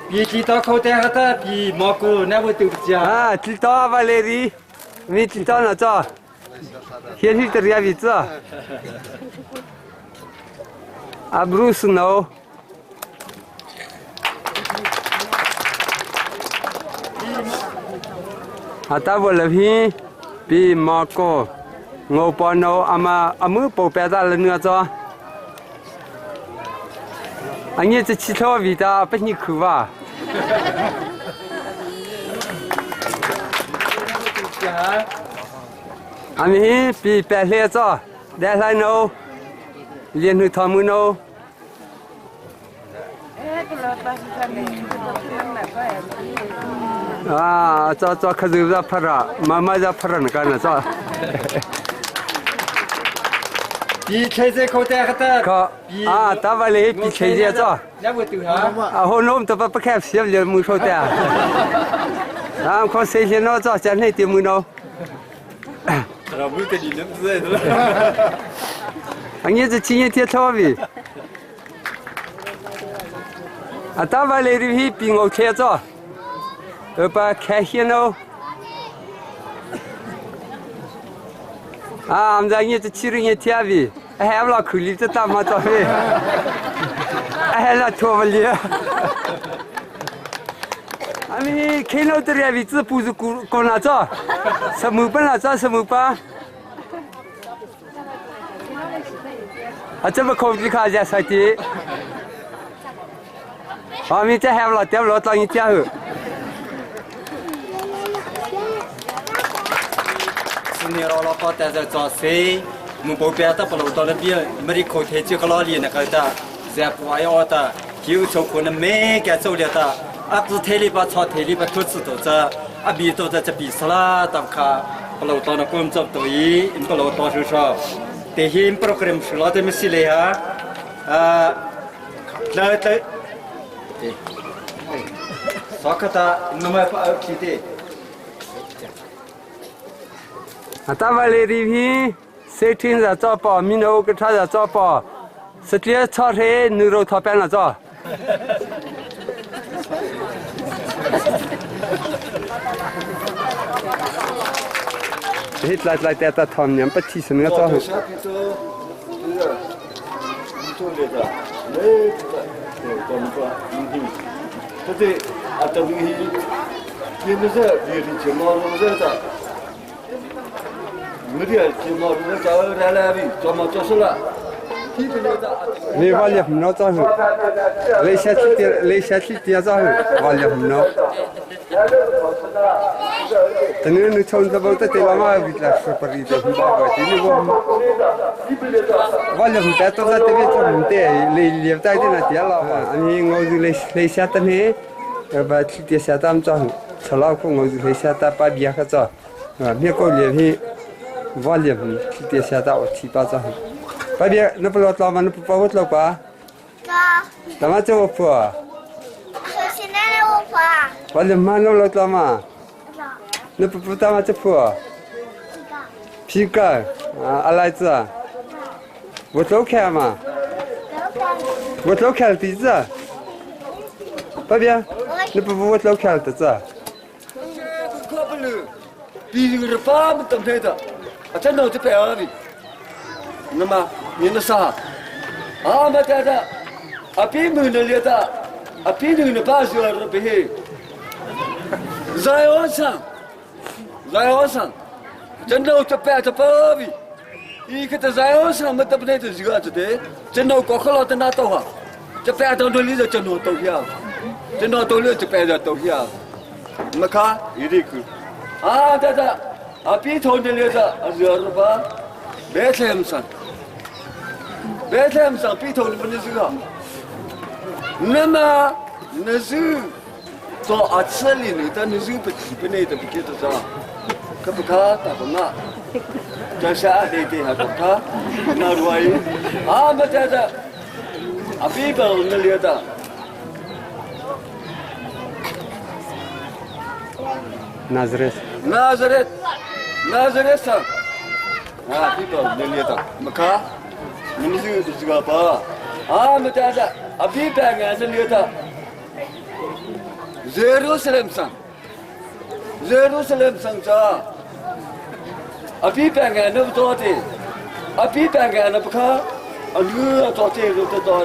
pi kita khâu te ta pi mo ko na bu tu cha tilto valeri mi tilto na cho hiền hi teria vi cho abrus no ata valevi pi mo ko ngopo no ama amu po pe da le nua cho anh ấy chỉ cho vì ta bất nhị khử va, anh ấy bị bẻ lìa cho, để lại nô, liền hụt thò mũi nô, cho khơi ra phật mà mai ra phật nữa cái này cho. pi chơi chơi khâu te ta có ta vào lấy pi chơi chơi cho hôm nôm ta bắt khép xếp liền mùi khâu te có xây trên nó cho chẳng hay tiền mùi đâu anh ấy chỉ nghe thiệt thôi vì ta vào lấy đi pi ngồi chơi cho ở ba khai hiên đâu anh ấy chỉ riêng thiệt vì em là khử lý cho ta mà cho về em là thua vào liền anh ấy khi nào tới đây vì chỉ phụ giúp con nào cho sớm mưu ban là cho sớm mưu ba chắc mà không chỉ khai ra sai chứ mình chắc em là tiếp lót là như thế hảนี่เราก็แต่จะจอดเสียมึงบอกเปียตาปลุกตอนนั้นเบี้ยไม่ได้โคตรเที่ยวก็ล้อเลียนนะก็จะเสียปวายอ่ะตาคิวโชว์คนนั้นแม่แกโจเลียตาอัพเทลีบัตชอเทลีบัตทุสุดตัวจะอับบีตัวจะปีสลาตามขาปลุกตอนนั้นกุมจบตัวอีอินปลุกตอนชอบแต่หิมโปรแกรมสุดแล้วแต่ไม่สิเลยฮะเลยแต่สักตานุ่มไปเอาคิดta vào lấy đi sẽ thiên ra cho bỏ mình đâu cái thay ra cho bỏ sẽ chia cho thế nửa đầu thọ bên là cho hết lại ta thầm nhắm bắt chi sinh nữa cho lấy vào liệp nó cho hử lấy xe tiền cho hử vào liệp nó thế nên nó trông cho bao ta tiền mà bị là sập đi rồi không bao rồi thì nó vào liệp ta tôi ra tiền cho mình tiền lấy liệp tay thế là tiền là anh ấy ngồi lấy xe tên hết và tiền xe tam cho hử sau đó cũng ngồi lấy xe ta ba bia khác cho miếng câu liệp thì vào liệp tiền xe ta chỉ ba cho hử bây giờ nó phải lọt mà nó phải hút lọt quá. Làm sao cho phở? Xin lỗi phở. Bây giờ mà nó lọt mà. Nó phải làm sao cho phở? Pika. Alai chứ? Vượt lỗ khe mà. Vượt lỗ khe tí chứ? Bây giờ nó phải vượt lỗ khe tí chứ? Vì người ta mình tầm thế đó. Chắc nào chứ phải ở đi. Nhưng mà nhìn sao? Mà thế đó, api mình là liệt à, api mình là bao nhiêu là bị hết. Giải ổn sang, chân đâu cho bé cho bơ vì, ý cái giải ổn sang mình tập này từ giữa cho thế, chân đâu có khó lo tên nào tao hả? Cho bé tao đôi lý giờ chân đâu tao hiểu. 真的都了就白着都呀，没看一地去，这比头的了这热了吧，白天上比头的不能这个，那么那是做吃里呢，但那是不内的不记得啥，可不看打不嘛，这啥的还不看，那如何？没这。比头那了的。Nazareth sah. People nilihat, maka ini juga apa? Macam ada. Abi pengen nilihat. Jerusalem sang jah. Abi pengen nak berdoa. Abi pengen nak berkah. Anu doa itu doa.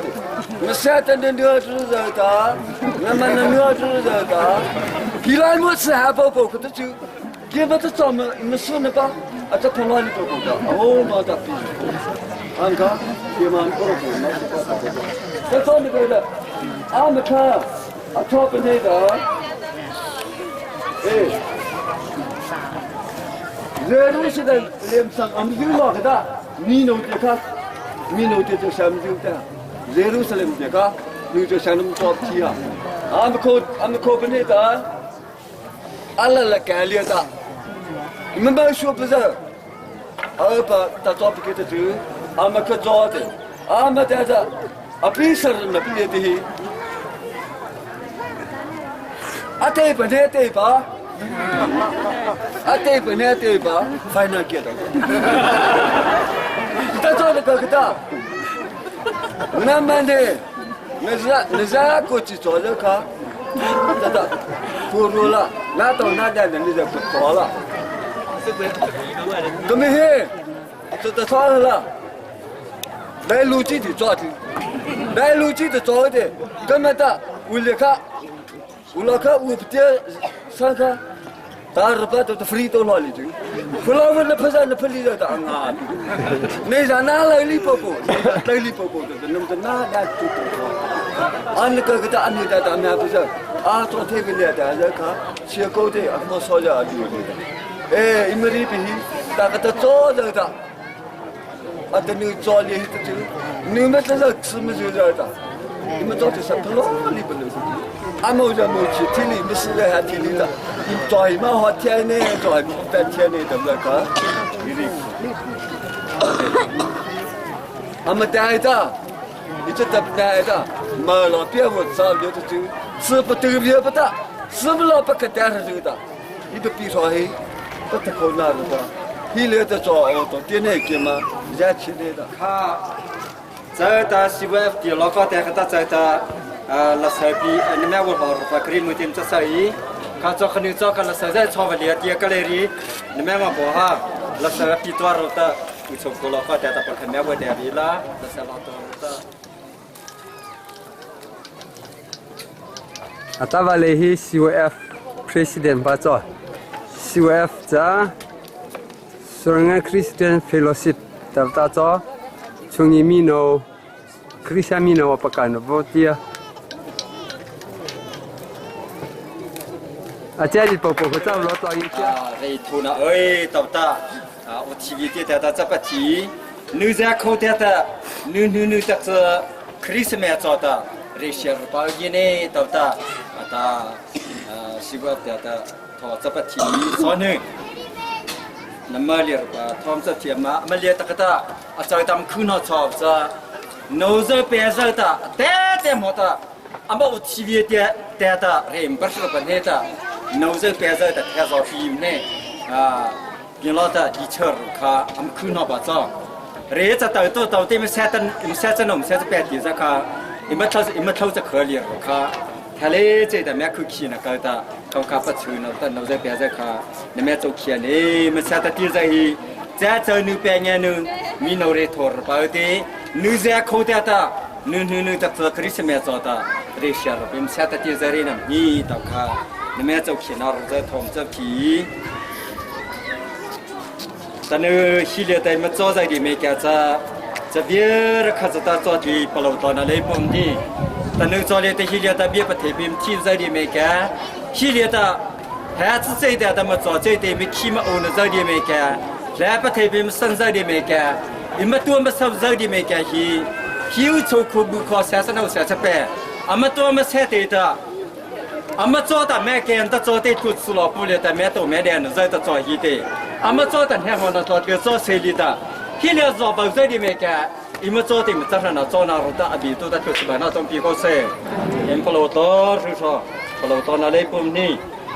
Masa tanda dia terus dah. Nama dia terus dah. Gila mu siapa kata tu? Dia betul sama, mesin apa? Ada penguasa itu kata. Oh, mata pi. Angka, dia mana orang pun. Betul ni kata. Macam, apa benda dah? Jerusalem sang ambil kata. Minum dia sambil dah. Jerusalem dia kata. Ni tu sanam top dia. Amko benda dah. Allah la kali dah. Memang siapa besar? Apa tak tahu begitu tu? Amak kerja tu. Amat ada. Api ser nak pilih dia. Ate apa? Final kita. Tak tahu nak kata. Nama dia. Nazar coach jual kah? Tak. Purula. Nak tahu nak ada ni dah berkola. Kami he, tak tahu lah. Dah lucu di jual deh. Kami tak ulaka uptia sangka. Tar apa tu free tu lali tu. Pulau mana pasal nak beli dah angkat. Ni sana lagi popo tu. Nampak nak dah tu. Anak kita anak dah tak nak pasal. Tu teh beli dah kah? Siapa deh? Aku saja ada. Imeri pergi, tak kata jual dah. Ada ni jual dia itu. Ni macam semua jual dah. Ini jual tu sepuluh ni belum. Amo jamu cili, mesti hati ni dah. Jual mah hati ni, jual hati ni dah belakang. Ini. Amat dah dah. Itu tak dah dah. Malah dia buat sahab dia tu. Seperti dia betul. Semua pakai darah juga. Itu pisau. Tak kau nak dah. Hilang tu jual tu. Dia ni kema. Jadi cili dah. Saya dah siap di lokal dia kata saya dah lasabi. Ni memang orang pakai musim sesuai. Kalau kena kalau saya coba lihat dia galeri. Ni memang bohong. Lasabi tu orang tu. Ucap lokal dia tak pakai memang dia bila. Lasabi tu. Atau lehi CUF Presiden baca. CUF jah Surangan Christian Fellowship tahu cungi mino Christian mino apa kan buat dia. Ajar di popo kita lot lagi dia. Itu nak, tahu tak? TV dia dah cepat ti. Nuza kau dia dah, nu tak se Christmas ada. Resiar pagi ni tahu tak? Ada siapa dia dah tahu cepat ti. Soalnya. Nama lihat, Thomas dia melihat kata, asal tam kuna cakap sa, nozer biasa ta, tete mata, ambil TV dia tak reimburse lepas ta, nozer biasa ta kasar film ni, bila ta teacher ka, am kuna baca, reza tahu tu misalkan peti zaka, imat tahu sekali ka. Kalau jadi mereka kini kata kau kapat cuna, tak nak jadi biasa kah? Mereka cakap ni, macam tadi saya, jadi nu pengen nu minoritor, pada nu saya kau tiada, nu tak Christmas ada, resiar, macam tadi saya ni, ni tak kah? Mereka cakap nak jadi thom jadi, tapi hilang tapi macam jadi mereka jadi biar kerja jadi pulau tanah lepon ni. แต่นึกจอเลยแต่ฮิเลียตาเบียประเทศพิมทีมใจดีเมกาฮิเลียตาแพ้ใจแต่มาจอใจเตมีขี้มาโอนใจดีเมกาและประเทศพิมสันใจดีเมกาอิมาตัวมาสับใจดีเมกาฮิวโชคุบุคอเสียสนุกเสียเฉพาะอามาตัวมาเสตตาอามาจอแต่แม่แกนตาจอเตทุดสลบปุเลยแต่แม่ตัวแม่แดนใจตาจอฮีเตอามาจอแต่แห่งวันตอดเกิดจอเซลิตาฮิเลียจอบใจดีเมกาอิมาจอติมจัดหน้าจอนารุตาอบีตุตาจุดสบายน่าต้องปีก็เซ่เอ็มพลาวตอร์รู้ชอพลาวตอร์นาเลปุ่มนี้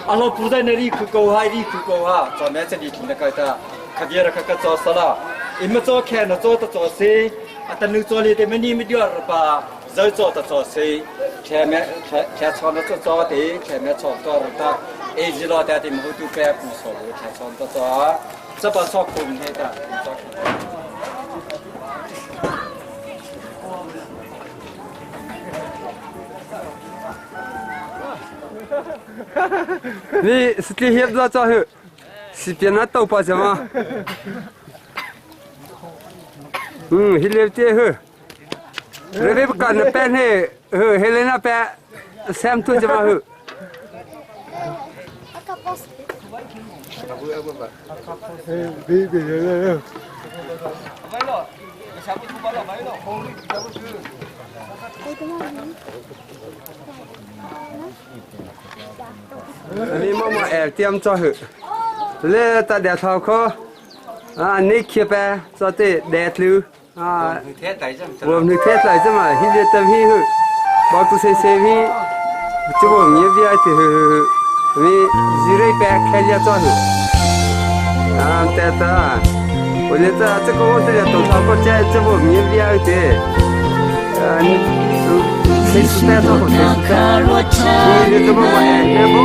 อาเราพูดได้ในรีคือโกหายรีคือโกหาจอแม่จะดีถึงนักการขยันรักกันจอสละอิมาจอแค่น่าจอตาจอเซ่แต่นึกจอเลยแต่ไม่นี่ไม่เดือดหรือเปล่าใจจอตาจอเซ่แค่แม่แค่ชอนน่าจอเตะแค่แม่ชอนตัวรุตาเอจิโร่แต่ที่มันดูแปรผู้สาวแค่ชอนตาจอจะประสบคุมให้ตานี่สติเฮียบละจ้าเหรอสิเปียนัดตัวป้าจ้ามาฮิเลวเจ้เหรอเรื่องการนับเป็นเหรอเฮเลน่าเป็นแซมตัวจ้ามาเหรออันนี้มาแอบเตรียมจ่อเหรอเล่ตัดแดดเท้าเขาอันนี้เขียบไปจ่อเตะแดดลือรวมนึกเทสไหลใช่ไหมฮิเลตัมฮีเหรอบอกตัวเซฮีจะบอกมีวิไอเหรอมีจีเรย์ไปแค่เลี้ยจ่อเหรอแต่ตาวันนี้จะก็ว่าจะต้องทำก็จะบอกมีวิไอเตSesudahnya tu, ini tu bawa nebo,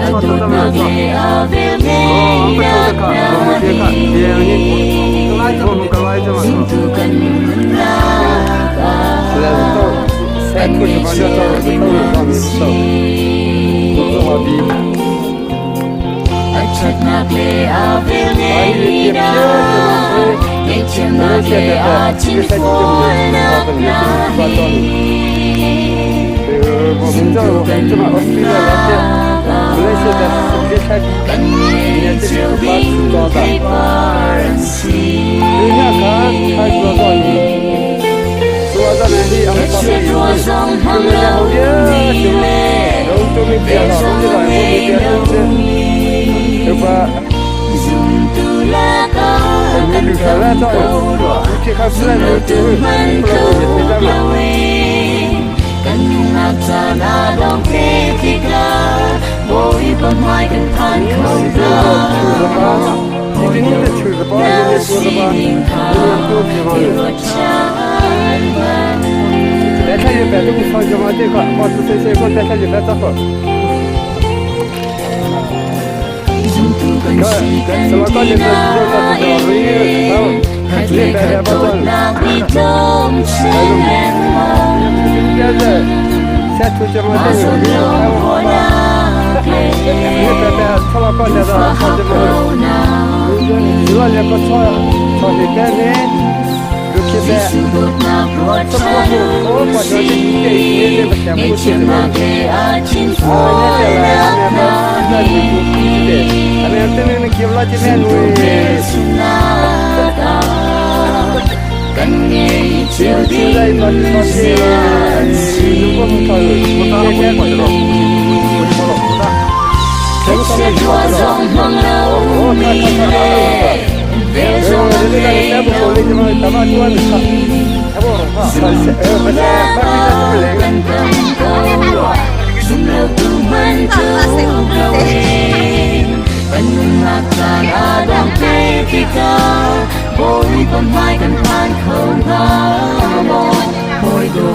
satu sama satu. Oh, betul tak? Betul tak? Dia ni, oh, muka lain je macam. Sudah tu, saya tu cuma dia tahu, betul tak? Betul. Betul hobi. Ayah dia Pemerintah cuma Australia saja, Malaysia dan Malaysia ini jadi empat kota. Dunia kan hai kota ini. Kota ini apa ini? Dunia dia cuma untuk media lah, untuk media saja. Coba. Ini kalau tahu, kita kasih nanti kalau kita mana. Tlawnnak sana dong ketika boi pemai kan kan kau dah boi nasiin kau irotan ban. দেখা যাবে তুমি সহজমাতে কত শেষে কত দেখা যাবে তখন Selamat Tlawnnak di dom satu jemaah boi pemai kan kan kau dah boi do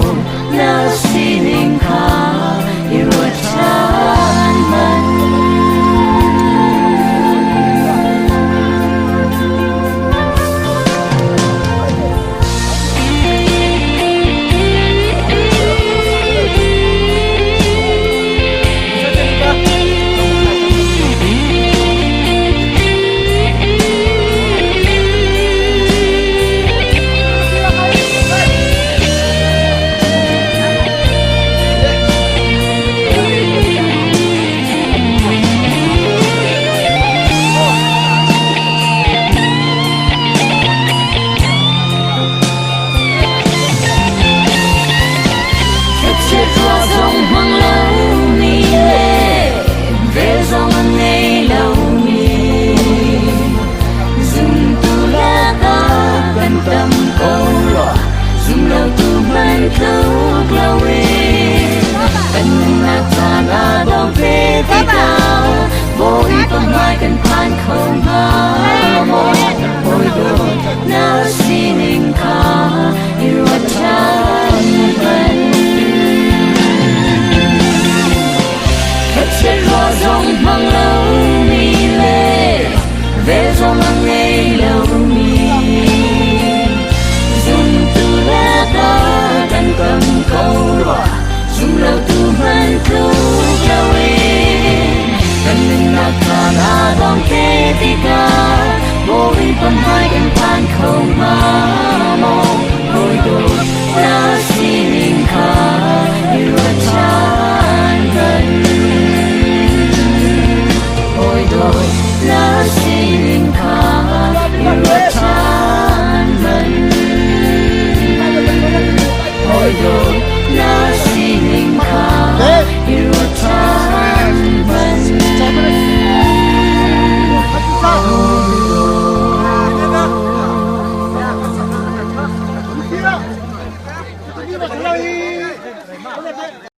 nasiin kau irotan ban. dòng mang lâu mi lệ về dòng mang ngày lâu mi dùng tu la ta cần cầm câu đọa dùng lâu tu man tu cao cần là ta na dòng thế thì cả bồi phần hai cần pan không mà mong hồi đôi lá xì linh khá yêu chan gần hồi đôi lá xì linh khá yêu chan gần hồi đôi lá xì linh khá yêu chan gần Hãy subscribe cho kênh Ghiền Mì Gõ để không bỏ lỡ những video hấp dẫn.